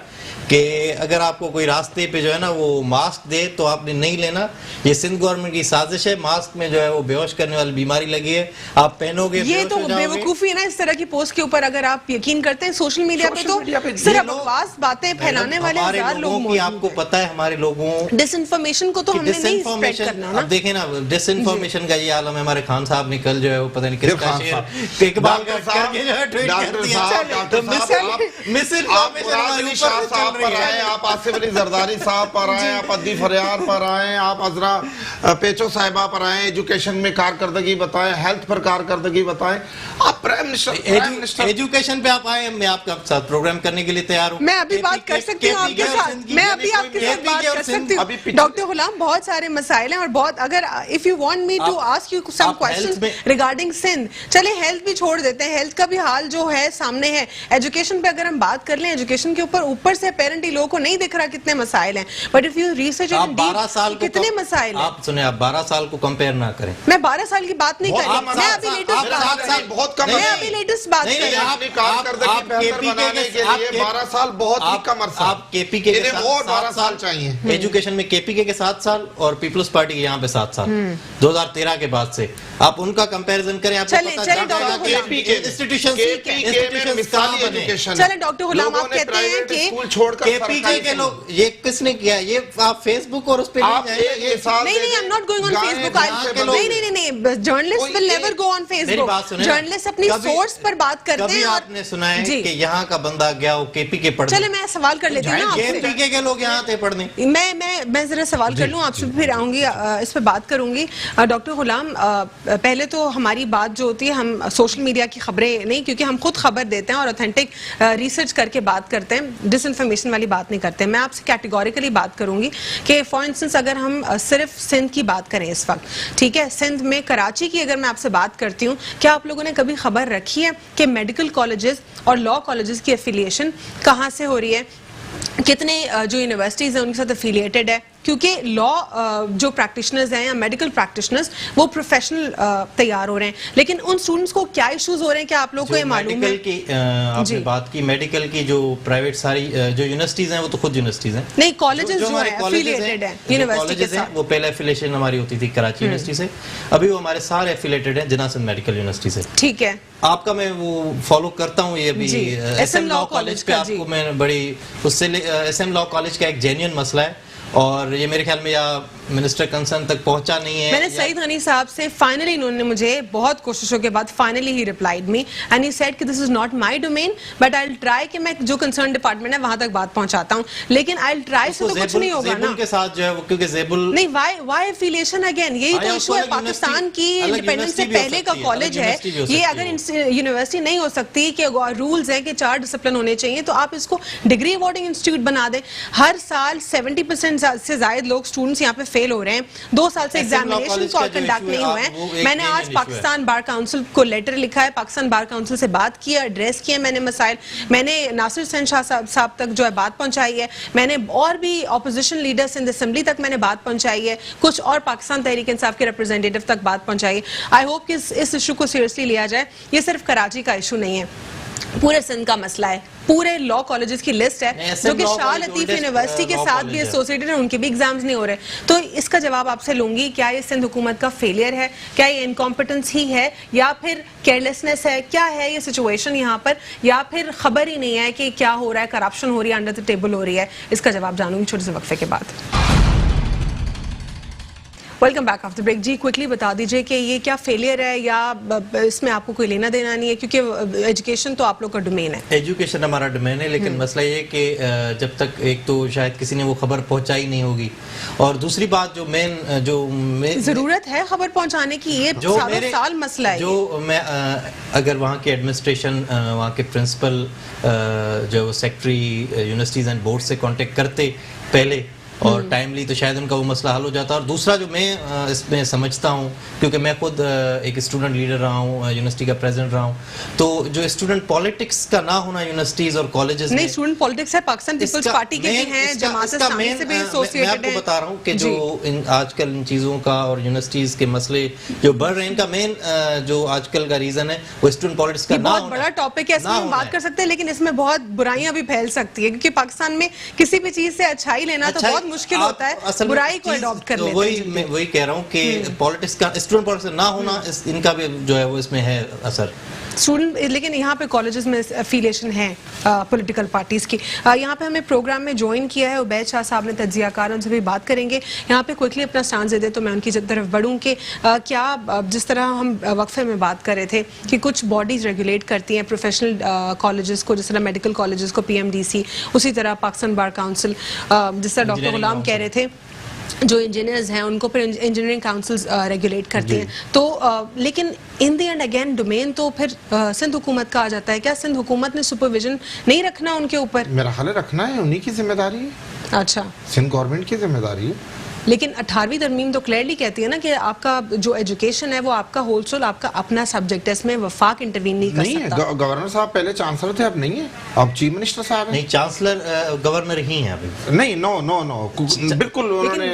कि अगर आपको कोई रास्ते पे जो है ना वो मास्क दे तो आपने नहीं लेना, ये सिंध गवर्नमेंट की साजिश है, मास्क में जो है वो बेहोश करने वाली बीमारी लगी है, आप पहनोगे ये बेहोश तो हो जाओगे। बेवकूफी है ना इस तरह की पोस्ट के ऊपर। अगर आप यकीन करते हैं सोशल मीडिया पे सोशल मीडिया पे तो सिर्फ ये लोग- बकवास बातें फैलाने मैडम, वाले हमारे हजार लोग लोगों की मौजूद आपको हैं। पता है, हमारे लोगों डिसइंफॉर्मेशन को तो हमने नहीं स्प्रेड करना ना। अब देखें ना, डिसइंफॉर्मेशन का ये आलम है। हमारे खान साहब ने कल जो है वो पता नहीं फिर किसका खान शेर साहब। इकबाल डॉक्टर का करके जो है ट्वीट कर डॉक्टर दिया। साहब, डॉक्टर तो साहब, आप मिसइंफॉर्मेशन मुराद हमारे अली ऊपर शाह से साहब चल पर रही आए, है। आप आसिफ अली जरदारी साहब पर आए, आप अद्दी फरियार पर आए, आप अजरा पेचो साहिबा पर आए, एजुकेशन में कारकर्दगी बताएं, हेल्थ पर कारकर्दगी बताएं। आप प्राइम मिनिस्टर एजुकेशन पे आप आए, मैं आपके साथ प्रोग्राम करने के लिए तैयार हूँ। मैं अभी बात कर सकती हूँ आपके साथ, मैं अभी आपके साथ बात कर सकती अभी हूँ। पिछले- डॉक्टर गुलाम, बहुत सारे मसाइल हैं और बहुत, अगर if you want me to ask you some आप क्वेश्चंस health में- रिगार्डिंग सिंध, चले हेल्थ भी छोड़ देते हैं, हेल्थ का भी हाल जो है सामने है। एजुकेशन पे अगर हम बात कर लें, एजुकेशन के ऊपर से अपेरेंटली लोगों को नहीं दिख रहा कितने मसाइल हैं, बट इफ यू रिसर्च आप 12 साल को कितने मसाइल हैं। आप सुने, आप 12 साल को कंपेयर ना करें। मैं 12 साल की बात नहीं कर रही, आप मैं सात अभी साल- लेटेस्ट आप बात सात कर साल रही हूँ। बहुत कम मैं है। अभी लेटेस्ट बात नहीं, कर रही नहीं, हूँ। अपनी कारकर्दगी आप बेहतर KPK बनाने के आप लिए के- 12 साल बहुत ही कम अरसा। आप केपीके के इन्हें साथ और 12 7 साल चाहिए। एजुकेशन में केपीके के 7 साल और पीपल्स पार्टी के यहाँ पे 7 साल 2013 के बाद से आप उनका कंपैरिजन करें, आपको चलें, पता चलें, चल जाएगा डॉक्टर कि गुलाम। इंस्टीट्यूशंस में मिसाली एजुकेशन चलें, डॉक्टर गुलाम, आप कहते हैं कि स्कूल छोड़कर केपीके के लोग, ये किसने किया? ये आप फेसबुक और उस पे आप नहीं जाइए, ये नहीं, I am not going on Facebook. नहीं, journalist will never go on मेरी फेसबुक। बात सुने, जर्नलिस्ट अपनी कभी- सोर्स पर बात करते कभी हैं। और- आपने सुना है जी। कि यहाँ का बंदा गया हो केपीके पढ़ने? चले, मैं सवाल कर लेती हूँ ना आपसे। केपीके के लोग यहाँ थे पढ़ने। मैं जरा सवाल कर लूँ आपसे, फिर आऊंगी इस पे बात करूंगी। डॉक्टर गुलाम, पहले तो हमारी बात जो होती है, हम सोशल मीडिया की खबरें नहीं, क्योंकि हम खुद खबर देते हैं और ऑथेंटिक रिसर्च करके बात करते हैं, डिसइंफॉर्मेशन वाली बात नहीं करते। मैं आपसे कैटेगोरिकली बात करूंगी कि फॉर इंस्टेंस अगर हम सिर्फ सिंध की बात करें इस वक्त, ठीक है, सिंध में कराची की अगर मैं आपसे बात करती हूँ, क्या आप लोगों ने कभी खबर रखी है कि मेडिकल कॉलेजेस और लॉ कॉलेजेस की एफिलिएशन कहाँ से हो रही है, कितने जो यूनिवर्सिटीज़ हैं उनके साथ एफिलिएटेड है? क्योंकि लॉ जो प्रैक्टिशनर्स हैं या मेडिकल प्रैक्टिशनर्स वो प्रोफेशनल तैयार हो रहे हैं, लेकिन उन स्टूडेंट्स को क्या इश्यूज हो रहे हैं, क्या आप लोगों को ये मालूम है? मेडिकल की आपने जी। बात की, मेडिकल की जो प्राइवेट सारी जो यूनिवर्सिटीज हैं वो तो खुद यूनिवर्सिटीज हैं। नहीं, कॉलेजेस जो हमारे है colleges एफिलिएटेड है जो यूनिवर्सिटी के colleges हैं, साथ। वो पहले एफिलिएशन हमारी होती थी कराची यूनिवर्सिटी से, अभी वो हमारे सारे एफिलिएटेड हैं जिन्ना सिंध मेडिकल यूनिवर्सिटी से। ठीक है, आपका मैं वो फॉलो करता हूँ, ये भी जी, एसएम लॉ कॉलेज पे का, आपको जी। मैं बड़ी उससे एसएम लॉ कॉलेज का एक जेन्युइन मसला है, और ये मेरे ख्याल में या मिनिस्टर कंसर्न तक पहुंचा नहीं है। मैंने सईद हनी साहब से फाइनली, उन्होंने मुझे बहुत कोशिशों के बाद finally he replied me and he said कि this is not my domain but I will try कि मैं जो कंसर्न डिपार्टमेंट है वहां तक बात पहुंचाता हूं, लेकिन आई विल ट्राई से तो कुछ नहीं होगा ना के साथ जो है वो, क्योंकि ज़ेबुल नहीं, व्हाई एफिलिएशन अगेन, यही तो इशू है। पाकिस्तान की इंडिपेंडेंस से पहले का कॉलेज है ये, अगर यूनिवर्सिटी नहीं हो सकती कि रूल्स हैं कि 4 डिसिप्लिन होने चाहिए तो आप इसको डिग्री अवॉर्डिंग इंस्टीट्यूट बना दें। हर साल 70% से ज्यादा लोग स्टूडेंट्स यहाँ पे फेल हो रहे हैं, 2 साल से एग्जामिनेशन कंडक्ट नहीं हुए हैं। मैंने आज पाकिस्तान बार काउंसिल को लेटर लिखा है, पाकिस्तान बार काउंसिल से बात की, एड्रेस किया मैंने मसाइल, मैंने नासिर हुसैन शाह साहब तक जो है बात पहुंचाई है, मैंने और भी ऑपोजिशन लीडर्स इन असेंबली तक मैंने बात पहुंचाई है, कुछ और पाकिस्तान तहरीक इंसाफ के रिप्रेजेंटेटिव तक बात पहुंचाई है। आई होप कि इस इशू को सीरियसली लिया जाए। ये सिर्फ कराची का इशू नहीं है, पूरे सिंध का मसला है। पूरे लॉ कॉलेजेस की लिस्ट है जो कि शाह लतीफ यूनिवर्सिटी के साथ भी एसोसिएटेड है, उनके भी एग्जाम्स नहीं हो रहे। तो इसका जवाब आपसे लूंगी, क्या ये सिंध हुकूमत का फेलियर है, क्या ये इनकॉम्पिटेंस ही है, या फिर केयरलेसनेस है, क्या है ये सिचुएशन यहाँ पर, या फिर खबर ही नहीं है कि क्या हो रहा है, करप्शन हो रही है, अंडर द टेबल हो रही है। इसका जवाब जानूंगी छोटे से वक्फे के बाद। Welcome back after break. जी क्विकली बता दीजिए कि ये क्या फेलियर है या इसमें आपको कोई लेना देना नहीं है, क्योंकि एजुकेशन तो आप लोग का डोमेन है। एजुकेशन हमारा डोमेन है, लेकिन मसला ये कि जब तक एक तो शायद किसी ने वो खबर पहुंचाई नहीं होगी, और दूसरी बात जो मेन जरूरत है खबर पहुंचाने की, ये सालों साल मसला है। जो मैं अगर वहाँ के एडमिनिस्ट्रेशन, वहाँ के प्रिंसिपल जो सेक्रेटरी यूनिवर्सिटीज एंड बोर्ड से कांटेक्ट करते पहले और टाइमली, तो शायद उनका वो मसला हल हो जाता। और दूसरा जो मैं इसमें समझता हूँ, क्योंकि मैं खुद एक स्टूडेंट लीडर रहा हूँ, यूनिवर्सिटी का प्रेसिडेंट रहा हूँ, तो जो स्टूडेंट पॉलिटिक्स का ना होना यूनिवर्सिटीज और कॉलेजेस नहीं, स्टूडेंट पॉलिटिक्स है, पाकिस्तान पीपल्स पार्टी के भी हैं, जमात इस्लामी से भी एसोसिएटेड हैं। मैं आपको बता रहा हूँ कि जो आजकल इन चीज़ों का और यूनिवर्सिटीज के मसले जो बढ़ रहे हैं, इनका मेन जो आजकल का रीजन है वो स्टूडेंट पॉलिटिक्स का ना होना। बहुत बड़ा टॉपिक है, इसमें हम बात कर सकते हैं, लेकिन इसमें बहुत बुराइयां भी फैल सकती है, क्योंकि पाकिस्तान में किसी भी चीज से अच्छाई लेना तो बहुत मुश्किल होता है, बुराई को अडॉप्ट कर लेते हैं। मैं वही कह रहा हूँ कि पॉलिटिक्स का, स्टूडेंट पॉलिटिक्स ना होना, इनका भी जो है वो इसमें है असर। स्टूडेंट, लेकिन यहाँ पे कॉलेजेस में एफिलिएशन है पॉलिटिकल पार्टीज की। यहाँ पे हमें प्रोग्राम में ज्वाइन किया है उबैद शाह साहब ने, तज्जियाकार, उनसे भी बात करेंगे। यहाँ पे क्विकली अपना स्टांस दे दे तो मैं उनकी तरफ बढ़ूँ कि क्या जिस तरह हम वक्फे में बात कर रहे थे कि कुछ बॉडीज रेगुलेट करती हैं प्रोफेशनल कॉलेजेस को, जिस तरह मेडिकल कॉलेजेस को PMDC, उसी तरह पाकिस्तान बार काउंसिल, जिस तरह डॉक्टर गुलाम कह रहे थे, जो इंजीनियर्स हैं उनको फिर इंजीनियरिंग काउंसिल्स रेगुलेट करती हैं। तो लेकिन in the end again domain तो फिर सिंध हुकूमत का आ जाता है। क्या सिंध हुकूमत ने सुपरविजन नहीं रखना उनके ऊपर? मेरा ख्याल है रखना है, उन्हीं की जिम्मेदारी है। अच्छा, सिंध गवर्नमेंट की जिम्मेदारी है। लेकिन 18वीं तरमीम तो क्लियरली कहती है ना कि आपका जो एजुकेशन है वो आपका होलसेल, आपका अपना सब्जेक्ट है, इसमें वफाक इंटरवीन नहीं कर सकता। है गवर्नर साहब पहले चांसलर थे, अब नहीं है, अब चीफ मिनिस्टर साहब हैं। नहीं, चांसलर गवर्नर ही हैं अभी। नहीं, नो बिल्कुल उन्होंने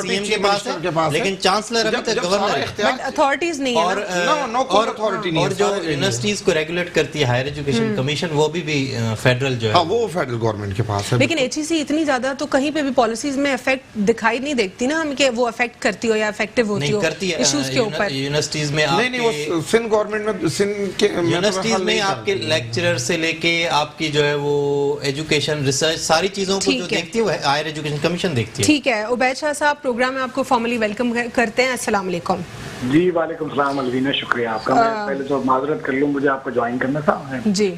सीएम के पास है, लेकिन चांसलर अभी तक गवर्नर है, बट अथॉरिटीज नहीं है। और अथॉरिटी नहीं, और जो यूनिवर्सिटीज को रेगुलेट करती है हायर एजुकेशन कमीशन, वो भी फेडरल जो है, वो फेडरल गवर्नमेंट के पास है। लेकिन HEC इतनी ज्यादा तो कहीं पे भी पॉलिसीज में इफेक्ट दिखाई नहीं देखती ना हमें कि वो इफेक्ट करती हो या इफेक्टिव होती हो इश्यूज के ऊपर। यूनिवर्सिटीज में नहीं, वो सिंध गवर्नमेंट में, सिंध के यूनिवर्सिटीज में आपके लेक्चरर से लेके आपकी जो है वो एजुकेशन रिसर्च सारी चीजों को जो देखती है हायर एजुकेशन कमीशन देखती है। ठीक है, उबैद शाह साहब, प्रोग्राम में आपको फॉर्मली वेलकम करते हैं। अस्सलाम वालेकुम। जी वालेकुम सलाम अलवीना, शुक्रिया आपका। मैं पहले तो माजरत कर लूं, मुझे आपको ज्वाइन करना था। जी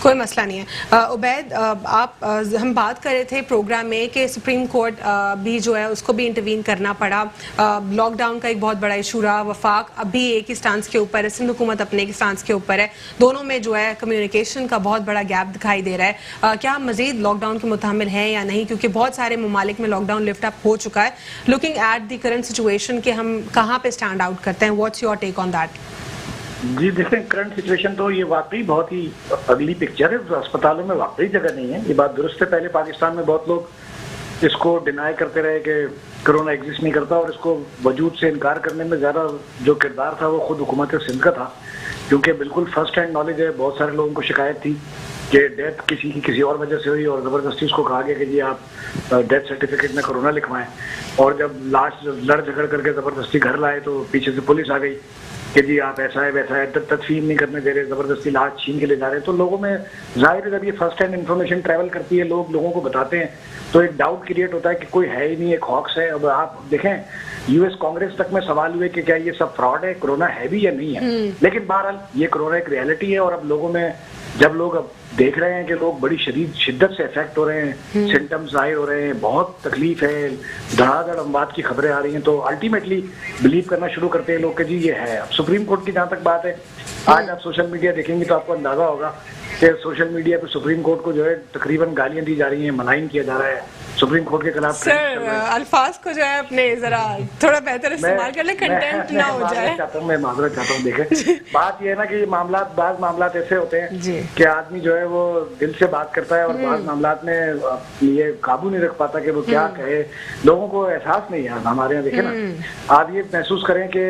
कोई मसला नहीं है। उबैद, आप हम बात कर रहे थे प्रोग्राम में कि सुप्रीम कोर्ट भी जो है उसको भी इंटरवीन करना पड़ा, लॉकडाउन का एक बहुत बड़ा इशू रहा, वफाक अभी एक ही स्टांस के ऊपर है, सिंध हुकूमत अपने एक स्टांस के ऊपर है, दोनों में जो है कम्युनिकेशन का बहुत बड़ा गैप दिखाई दे रहा है। क्या हम मजीद लॉकडाउन के मुतामिल हैं या नहीं, क्योंकि बहुत सारे ममालिक में लॉकडाउन लिफ्ट अप हो चुका है। Looking at the current situation कि हम कहाँ पे स्टैंड आउट करते हैं, what's your take on that? जी देखें, करंट सिचुएशन तो ये वाकई बहुत ही अगली पिक्चर है, अस्पतालों में वाकई जगह नहीं है, ये बात दुरुस्त है। पहले पाकिस्तान में बहुत लोग इसको डिनाई करते रहे कि कोरोना एग्जिस्ट नहीं करता, और इसको वजूद से इनकार करने में ज़्यादा जो किरदार था वो खुद हुकूमत सिंध का था, क्योंकि बिल्कुल फर्स्ट हैंड नॉलेज है। बहुत सारे लोगों को शिकायत थी कि डेथ किसी की किसी और वजह से हुई, और ज़बरदस्ती उसको कहा गया कि जी आप डेथ सर्टिफिकेट में कोरोना लिखवाएं, और जब लास्ट लड़ झगड़ करके ज़बरदस्ती घर लाए तो पीछे से पुलिस आ गई कि जी आप ऐसा है वैसा है, तस्फीम नहीं करने दे रहे, जबरदस्ती लाश छीन के ले जा रहे हैं। तो लोगों में जाहिर है जब ये फर्स्ट हैंड इन्फॉर्मेशन ट्रैवल करती है, लोगों को बताते हैं, तो एक डाउट क्रिएट होता है कि कोई है ही नहीं, एक हॉक्स है। अब आप देखें यूएस कांग्रेस तक में सवाल हुए कि क्या ये सब फ्रॉड है, कोरोना है भी या नहीं है। लेकिन बहरहाल ये कोरोना एक रियलिटी है, और अब लोगों में जब लोग अब देख रहे हैं कि लोग बड़ी शिद्दत से इफेक्ट हो रहे हैं, सिम्टम्स जाहिर हो रहे हैं, बहुत तकलीफ है, धड़ाधड़ अमवात की खबरें आ रही हैं, तो अल्टीमेटली बिलीव करना शुरू करते हैं लोग कि जी ये है। अब सुप्रीम कोर्ट की जहां तक बात है, आज आप सोशल मीडिया देखेंगे तो आपको अंदाजा होगा कि सोशल मीडिया पे सुप्रीम कोर्ट को जो है तकरीबन गालियां दी जा रही हैं, मलाइन किया जा रहा है सुप्रीम कोर्ट के खिलाफ। सर अल्फाज को जो है अपने जरा थोड़ा बेहतर इस्तेमाल कर ले, कंटेंट ना हो जाए। मैं माजरत चाहता हूँ। देखें बात ये है ना कि बाज मामला ऐसे होते हैं कि आदमी जो है वो दिल से बात करता है, और बाज मामलात में ये काबू नहीं रख पाता कि वो क्या कहे, लोगों को एहसास नहीं है। हमारे यहाँ देखे ना, आप ये महसूस करें कि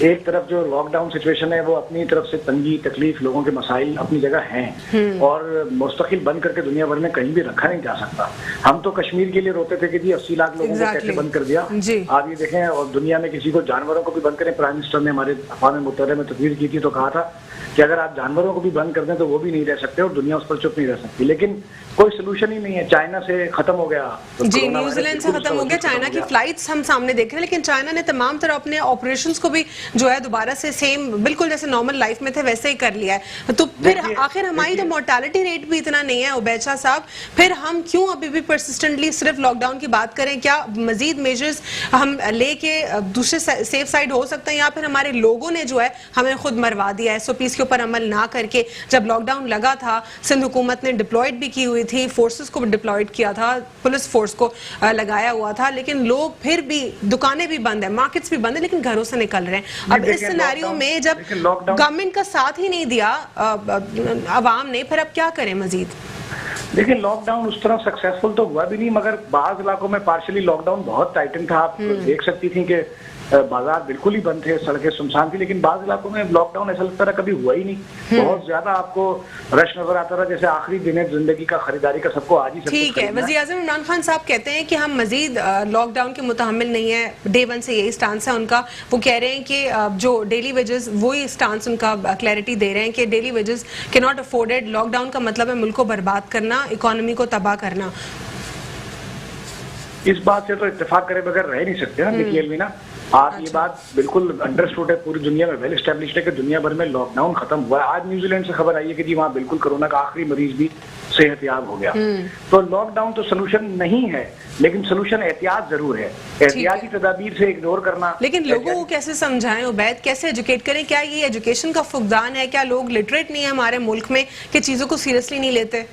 एक तरफ जो लॉकडाउन सिचुएशन है वो अपनी तरफ से तंगी तकलीफ लोगों के मसाइल अपनी जगह हैं, और मुस्तकिल बंद करके दुनिया भर में कहीं भी रखा नहीं जा सकता। हम तो कश्मीर के लिए रोते थे कि जी 80 लाख लोगों को कैसे बंद कर दिया। आप ये देखें, और दुनिया में किसी को जानवरों को भी बंद करें, प्राइम मिनिस्टर ने हमारे अक़वाम मुत्तहिदा में तकरीर की थी तो कहा था कि अगर आप जानवरों को भी बंद कर दें तो वो भी नहीं रह सकते, और दुनिया उस पर चुप नहीं रह सकती। लेकिन कोई सोल्यूशन ही नहीं है। चाइना से खत्म हो गया, तो जी न्यूजीलैंड से खत्म हो गया, चाइना की फ्लाइट्स हम सामने देख रहे हैं, लेकिन चाइना ने तमाम तरह अपने ऑपरेशंस को भी जो है दोबारा से सेम बिल्कुल जैसे नॉर्मल लाइफ में थे वैसे ही कर लिया है। तो फिर आखिर हमारी तो मोर्टालिटी रेट भी इतना नहीं है उबैद शाह साहब, फिर हम क्यों अभी भी परसिस्टेंटली सिर्फ लॉकडाउन की बात करें? क्या मजीद मेजर्स हम लेके दूसरे सेफ साइड हो सकते हैं, या फिर हमारे लोगों ने जो है हमें खुद मरवा दिया SOPs के ऊपर अमल ना करके? जब लॉकडाउन लगा था सिंध हुकूमत ने डिप्लॉयड भी की हुई थी, फोर्सेस को डिप्लॉयड किया था, पुलिस फोर्स को लगाया हुआ था, लेकिन लोग फिर भी, दुकानें भी बंद है, मार्केट्स भी बंद है, लेकिन घरों से निकल रहे हैं। अब इस सिनेरियो में जब गवर्नमेंट का साथ ही नहीं दिया अवाम ने, फिर अब क्या करें मजीद? देखिए लॉकडाउन उस तरह सक्सेसफुल तो हुआ भी नहीं, मगर बाज इलाकों में पार्शली लॉकडाउन बहुत टाइटन था। आप देख सकती थी कि बाजार बिल्कुल ही बंद थे, सड़कें सुनसान थी, लेकिन बाज इलाकों में लॉकडाउन ऐसा लगता था कभी हुआ ही नहीं। बहुत ज्यादा आपको रश नजर आता था, जैसे आखिरी दिन है जिंदगी का, खरीदारी का, सबको आज ही सब ठीक है। वज़ीर आज़म इमरान खान साहब कहते हैं कि हम मजीद लॉकडाउन के मुतहम्मिल नहीं है, डे 1 से यही स्टांस है उनका। वो कह रहे हैं कि जो डेली वेजेस, वही स्टांस उनका क्लैरिटी दे रहे हैं कि daily wages can not afforded. Lockdown का मतलब है मुल्क को बर्बाद करना, इकोनॉमी को तबाह करना। इस बात से तो इत्तेफाक करे बगैर रह नहीं सकते ना। देखिए अलमीना, आप ये बात बिल्कुल अंडरस्टूड है, पूरी दुनिया में वेल एस्टेब्लिश्ड है कि दुनिया भर में लॉकडाउन खत्म हुआ है। आज न्यूजीलैंड से खबर आई है कि जी वहाँ बिल्कुल कोरोना का आखिरी मरीज भी सेहतयाब हो गया। तो लॉकडाउन तो सोल्यूशन नहीं है, लेकिन सोल्यूशन एहतियात जरूर है। एहतियाती तदाबीर से इग्नोर करना। लेकिन लोगों को कैसे समझाएं उबैद, कैसे एजुकेट करें? क्या ये एजुकेशन का फुकदान है? क्या लोग लिटरेट नहीं है हमारे मुल्क में कि चीजों को सीरियसली नहीं लेते?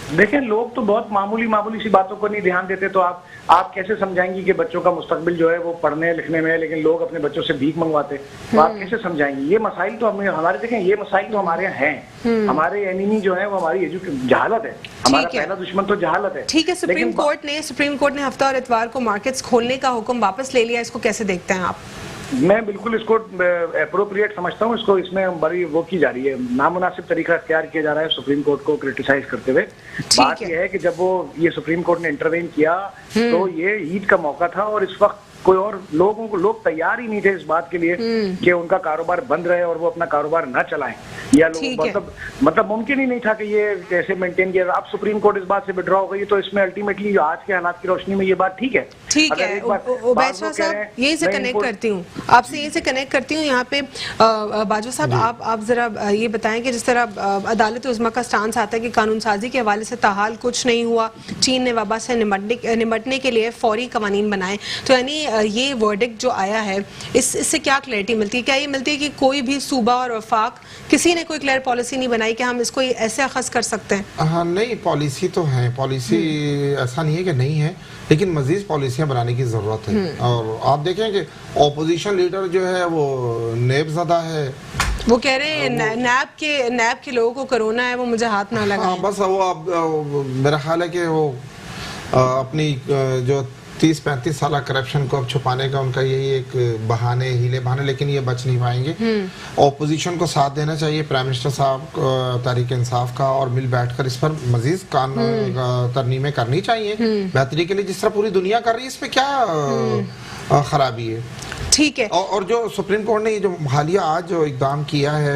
देखिए लोग तो बहुत मामूली सी बातों को नहीं ध्यान देते, तो आप कैसे समझाएंगी कि बच्चों का मुस्तकबिल जो है वो पढ़ने लिखने में है, लेकिन लोग अपने बच्चों से भीख मंगवाते, तो आप कैसे समझाएंगी? ये मसाइल तो हमारे देखें, ये मसाइल तो हमारे यहाँ हैं। हमारे एनिमी जो है वो हमारी जहालत है, हमारा पहला दुश्मन तो जहालत है। ठीक है, सुप्रीम कोर्ट ने हफ्ता और इतवार को मार्केट्स खोलने का हुक्म वापस ले लिया, इसको कैसे देखते हैं आप? मैं बिल्कुल इसको एप्रोप्रिएट समझता हूँ। इसको इसमें बड़ी वो की जा रही है, नामुनासिब तरीका इख्तियार किया जा रहा है सुप्रीम कोर्ट को क्रिटिसाइज करते हुए। बात यह है कि जब ये सुप्रीम कोर्ट ने इंटरवेन किया तो ये ईद का मौका था, और इस वक्त कोई और लोग तैयार ही नहीं थे इस बात के लिए कि उनका कारोबार बंद रहे और वो अपना कारोबार न चलाएं, या लोग मतलब मुमकिन ही नहीं था कि ये कैसे मेंटेन किया। अब सुप्रीम कोर्ट इस बात से विड्रॉ हो गई, तो इसमें अल्टीमेटली आज के हालात की रोशनी में ये बात ठीक है। ठीक है उबैद शाह साहब, यहीं से कनेक्ट करती हूँ आपसे, यहीं से कनेक्ट करती हूँ यहाँ पे। बाजवा साहब आप जरा ये बताएं कि जिस तरह अदालत उज़्मा का स्टांस आता है कि कानून साजी के हवाले से ताहाल कुछ नहीं हुआ, चीन ने वबा से निपटने के लिए फौरी कवानीन बनाए, तो यानी ये वर्डिक्ट जो आया है इससे क्या क्लैरिटी मिलती है? क्या ये मिलती है कि कोई भी सूबा और वफाक किसी ने कोई क्लियर पॉलिसी नहीं बनाई कि हम इसको ऐसे अखज़ कर सकते हैं? हाँ नहीं, पॉलिसी तो है, पॉलिसी ऐसा नहीं है कि नहीं है, लेकिन मजीद पॉलिसियाँ बनाने की ज़रूरत है। और आप देखें कि ऑपोजिशन लीडर जो है वो नेबज़दा है, वो कह रहे हैं नैब के लोगों को कोरोना है, वो मुझे हाथ ना लगा। हाँ बस वो अब मेरा ख्याल है कि वो अपनी जो 30-35 साल करप्शन को अब छुपाने का उनका यही एक हीले बहाने, लेकिन ये बच नहीं पाएंगे। ऑपोजिशन को साथ देना चाहिए, प्राइम मिनिस्टर साहब तहरीक इंसाफ का, और मिल बैठकर इस पर मजीद कानून तरमीमें करनी चाहिए बेहतरी के लिए, जिस तरह पूरी दुनिया कर रही है। इस पर क्या खराबी है? ठीक है। और जो सुप्रीम कोर्ट ने ये जो हालिया आज जो इकदाम किया है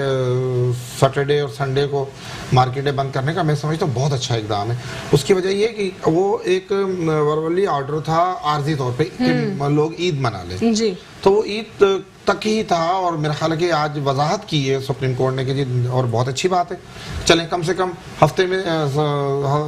सैटरडे और संडे को मार्केटें बंद करने का, मैं समझता हूँ बहुत अच्छा इकदाम है। उसकी वजह ये कि वो एक वर्बली ऑर्डर था आर्जी तौर पे कि लोग ईद मना लें जी, तो वो ईद तक ही था। और मेरा ख्याल है कि आज वजाहत की है सुप्रीम कोर्ट ने कि जी, और बहुत अच्छी बात है। चलें कम से कम हफ्ते में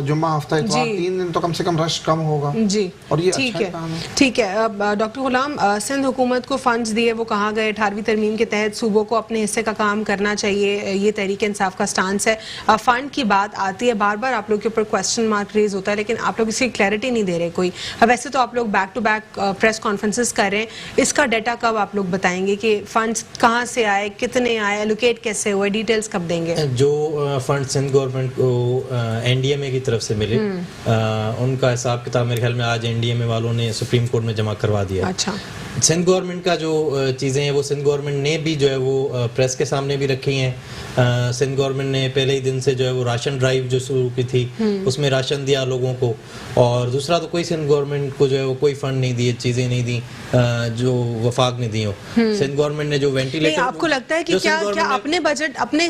जुम्मा हफ्ता इतवार 3 दिन तो कम से कम रश कम होगा जी, और ये ठीक अच्छा है, काम है। ठीक है। अब डॉक्टर गुलाम, सिंध हुकूमत को फंड्स दिए, वो कहा गए 18वीं तरमीम के तहत सूबों को अपने हिस्से का काम करना चाहिए, ये तहरीक इंसाफ का स्टांस है। फंड की बात आती है, बार बार आप लोग के ऊपर क्वेश्चन मार्क रेज होता है, लेकिन आप लोग इसकी क्लैरिटी नहीं दे रहे कोई। वैसे तो आप लोग back to back press conferences कर रहे हैं, इसका डाटा कब आप लोग बताएंगे कि फंड्स कहाँ से आए, कितने आए, एलोकेट कैसे हुए, डिटेल्स कब देंगे? जो फंड सिंध गवर्नमेंट को एनडीएमए की तरफ से मिले, उनका हिसाब किताब मेरे ख्याल में आज एनडीएमए वालों ने सुप्रीम कोर्ट में जमा करवा दिया। अच्छा, सिंध गवर्नमेंट का जो चीज़ें हैं वो सिंध गवर्नमेंट ने भी जो है वो प्रेस के सामने भी रखी हैं। सिंध गवर्नमेंट ने पहले ही दिन से जो है वो राशन ड्राइव जो शुरू की थी उसमें राशन दिया लोगों को। और दूसरा तो कोई सिंध गवर्नमेंट को जो है वो कोई फंड नहीं दिए, चीज़ें नहीं दी जो वफाक ने दी हो। सिंध गवर्नमेंट ने जो वेंटिलेटर, आपको लगता है कि क्या अपने बजट अपने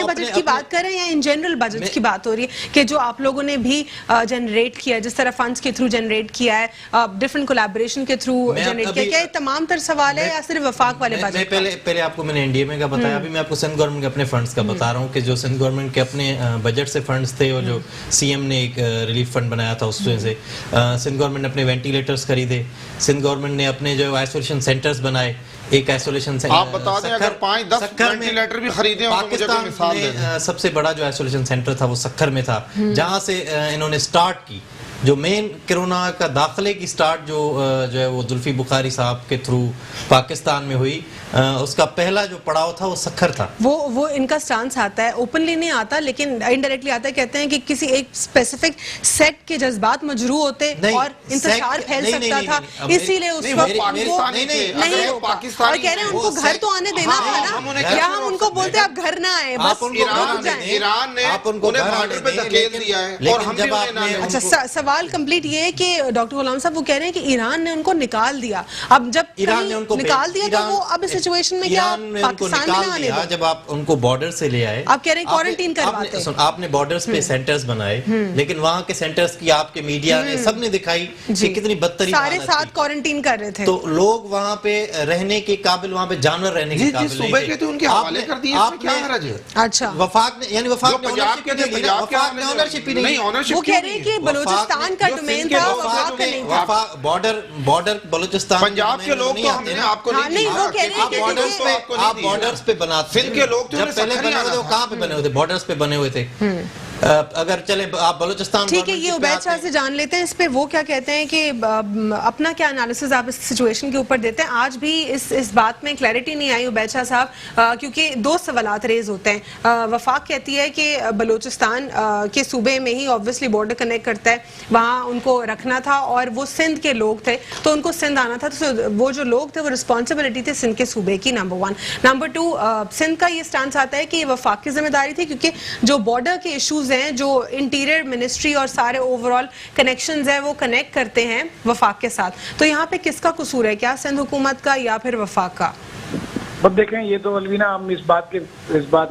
बजट की बात कर रहे हैं या इन जनरल बजट की बात हो रही है कि जो आप लोगों ने भी जनरेट किया, जिस तरह फंड्स के थ्रू जनरेट किया है, डिफरेंट कोलैबोरेशन के थ्रू जनरेट किया, क्या ये तमाम तर सवाल है या सिर्फ वफाक वाले बजट? पहले आपको मैंने एनडीएमए का बताया, अभी मैं आपको सिंध गवर्नमेंट के अपने फंड्स का बता रहा हूँ कि जो सिंध गवर्नमेंट के अपने बजट से फंड्स थे और जो सीएम ने एक रिलीफ फंड बनाया था उसमें से सिंध गवर्नमेंट ने अपने वेंटिलेटर्स खरीदे, सिंध गवर्नमेंट ने अपने जो आइसोलेशन सेंटर्स बनाए। एक आइसोलेशन सेंटर आप बता दें अगर 5-10 वेंटिलेटर भी खरीदे हो तो मुझे कोई मिसाल दे दें। सबसे बड़ा जो आइसोलेशन सेंटर था वो सक्खर में था, जहां से इन्होंने स्टार्ट की जो मेन कोरोना का दाखिले की स्टार्ट जो है वो जुल्फी बुखारी साहब के थ्रू पाकिस्तान में हुई, उसका पहला जो पड़ाव था वो सक्खर था। वो इनका स्टांस आता है, ओपनली नहीं आता लेकिन इनडायरेक्टली आता है। कहते हैं कि किसी एक स्पेसिफिक सेट के जज्बात मजरू होते और इंतशार फैल सकता था, इसीलिए उस वक्त नहीं और कह रहे हैं उनको घर तो आने देना था ना, या हम उनको बोलते हैं आप घर ना आए, बस ईरान ने उन्हें बॉर्डर पे धकेल दिया है और हम भी उन्हें ना। अच्छा, सवाल कंप्लीट ये है कि डॉक्टर गुलाम साहब वो कह रहे हैं कि ईरान ने उनको निकाल दिया। अब जब ईरान ने उनको निकाल दिया तो वो अब सिचुएशन में क्या पाकिस्तान में आने दो? जब आप उनको बॉर्डर से ले आए, आप कह रहे हैं क्वारंटीन करवाते, आपने बॉर्डर्स पे सेंटर्स बनाए, लेकिन वहां के सेंटर्स की आपके मीडिया ने सबने दिखाई कि कितनी बदतरीन सारे साथ क्वारंटीन कर रहे थे, तो लोग वहां पे रहने के काबिल, वहां पे जानवर रहने के काबिल सुबह के थे उनके हवाले कर दिए, क्या हरज है? अच्छा, वफाक ने यानी वफाक ने पंजाब के थे, पंजाब के ऑनरशिप ही नहीं, ऑनरशिप वो कह रहे हैं कि बलूचिस्तान का डोमेन था, वफाक का नहीं था। बॉर्डर बलूचिस्तान पंजाब के लोग तो हमने आपको नहीं, वो कह रहे हैं कि आप बॉर्डर्स पे बनाते, सिंध के लोग जब पहले बने हुए थे वो कहाँ पे बने हुए थे? बॉर्डर्स पे बने हुए थे। अगर चले आप बलूचिस्तान, ठीक है, ये उबैद शाह से जान लेते हैं इस पे वो क्या कहते हैं कि अपना क्या एनालिसिस आप इस सिचुएशन के ऊपर देते हैं। आज भी इस बात में क्लैरिटी नहीं आई उबैद शाह साहब, क्योंकि दो सवालात रेज होते हैं। वफाक कहती है कि बलूचिस्तान के सूबे में ही ऑब्वियसली बॉर्डर कनेक्ट करता है, वहाँ उनको रखना था और वो सिंध के लोग थे तो उनको सिंध आना था, तो वो जो लोग थे वो रिस्पॉन्सिबिलिटी थे सिंध के सूबे की, नंबर 1। नंबर 2, सिंध का ये स्टांस आता है कि ये वफाक की जिम्मेदारी थी, क्योंकि जो बॉर्डर के इशूज हैं, जो इंटीरियर मिनिस्ट्री और सारे ओवरऑल कनेक्शंस हैं वो कनेक्ट करते हैं वफाक के साथ। तो यहाँ पे किसका कसूर है, क्या सिंध हुकूमत का या फिर वफाक का? बस देखें, ये तो अलवीना हम इस बात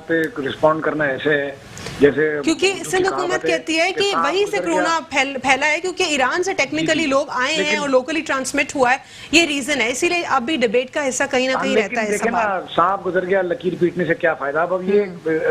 पे रिस्पॉन्ड करना ऐसे है जैसे, क्योंकि सिंध हुकूमत कहती है कि वहीं से कोरोना फैला है, क्योंकि ईरान से टेक्निकली लोग आए हैं और लोकली ट्रांसमिट हुआ है, ये रीजन है, इसीलिए अब भी डिबेट का हिस्सा कहीं ना कहीं रहता है। सांप गुजर गया लकीर पीटने से क्या फायदा। अब ये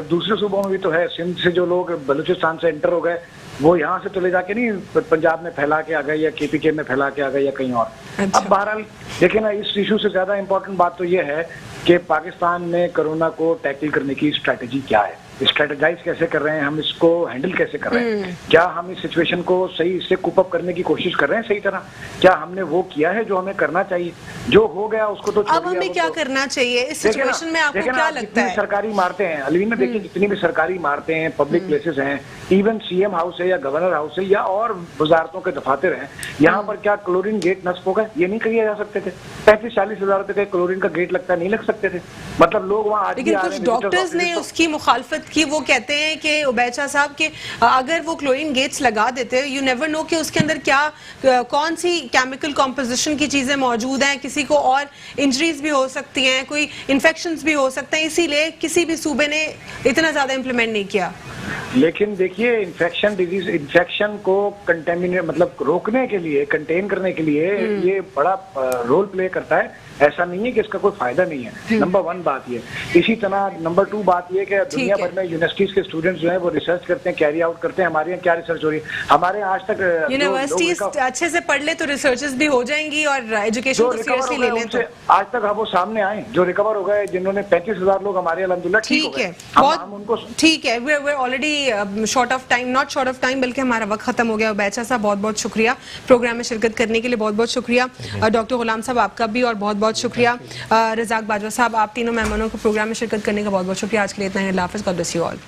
दूसरे सूबों में भी तो है, सिंध से जो लोग बलूचिस्तान से एंटर हो गए वो यहाँ से तो ले जाके नहीं पंजाब में फैला के आ गए या केपीके में फैला के आ गए या कहीं और। अच्छा। अब बहरहाल देखें ना, इस इशू से ज्यादा इंपॉर्टेंट बात तो ये है कि पाकिस्तान में कोरोना को टैकल करने की स्ट्रैटेजी क्या है, स्ट्रेटेजाइज कैसे कर रहे हैं, हम इसको हैंडल कैसे कर रहे हैं, क्या हम इस सिचुएशन को सही से कुप अप करने की कोशिश कर रहे हैं सही तरह, क्या हमने वो किया है जो हमें करना चाहिए, जो हो गया उसको तो अब हमें क्या करना चाहिए इस सिचुएशन में, आपको क्या लगता है? सरकारी मारते हैं अलवीना, देखिए जितनी भी सरकारी मारते हैं, पब्लिक प्लेसेस हैं, इवन सीएम हाउस है या गवर्नर हाउस है या और वजारतों के दफातर हैं, यहाँ पर क्या क्लोरीन गेट नस्ब होगा? ये नहीं किया जा सकते थे। 35-40 हजार रुपए का क्लोरीन का गेट लगता नहीं लग सकते थे, मतलब लोग वहाँ। लेकिन कुछ डॉक्टर्स ने उसकी मुखालफत कि वो कहते हैं कि उबैचा साहब के अगर वो क्लोरीन गेट्स लगा देते, यू नेवर नो कि उसके अंदर क्या कौन सी केमिकल कॉम्पोजिशन की चीजें मौजूद हैं, किसी को और इंजरीज भी हो सकती हैं, कोई इन्फेक्शंस भी हो सकते हैं, इसीलिए किसी भी सूबे ने इतना ज्यादा इम्प्लीमेंट नहीं किया। लेकिन देखिए इन्फेक्शन को कंटेमिनेट मतलब रोकने के लिए, कंटेन करने के लिए ये बड़ा रोल प्ले करता है। ऐसा नहीं है कि इसका कोई फायदा नहीं है। नंबर 1 बात ये। इसी तरह नंबर 2 बात ये कि दुनिया भर में यूनिवर्सिटीज के स्टूडेंट्स जो है वो रिसर्च करते हैं, कैरी आउट करते हैं। हमारे यहाँ क्या रिसर्च हो रही है? हमारे यहाँ आज तक यूनिवर्सिटीज अच्छे से पढ़ ले तो रिसर्चेस भी हो जाएंगी और एजुकेशन को सीरियसली ले लें तो आज तक हम वो सामने आए जो रिकवर हो गए, जिन्होंने 35,000 लोग हमारे अल्हम्दुलिल्लाह ठीक हो गए। हम उनको ठीक है। We are already short of time, not short of time बल्कि हमारा वक्त खत्म हो गया। उबैचा साहब बहुत बहुत शुक्रिया प्रोग्राम में शिरकत करने के लिए, बहुत बहुत शुक्रिया। डॉक्टर गुलाम साहब आपका भी और बहुत बहुत शुक्रिया। रज़ाक बाजवा साहब, आप तीनों मेहमानों को प्रोग्राम में शिरकत करने का बहुत बहुत शुक्रिया। आज के लिए इतना ही। अल्लाह हाफ़िज़, गॉड ब्लेस यू ऑल।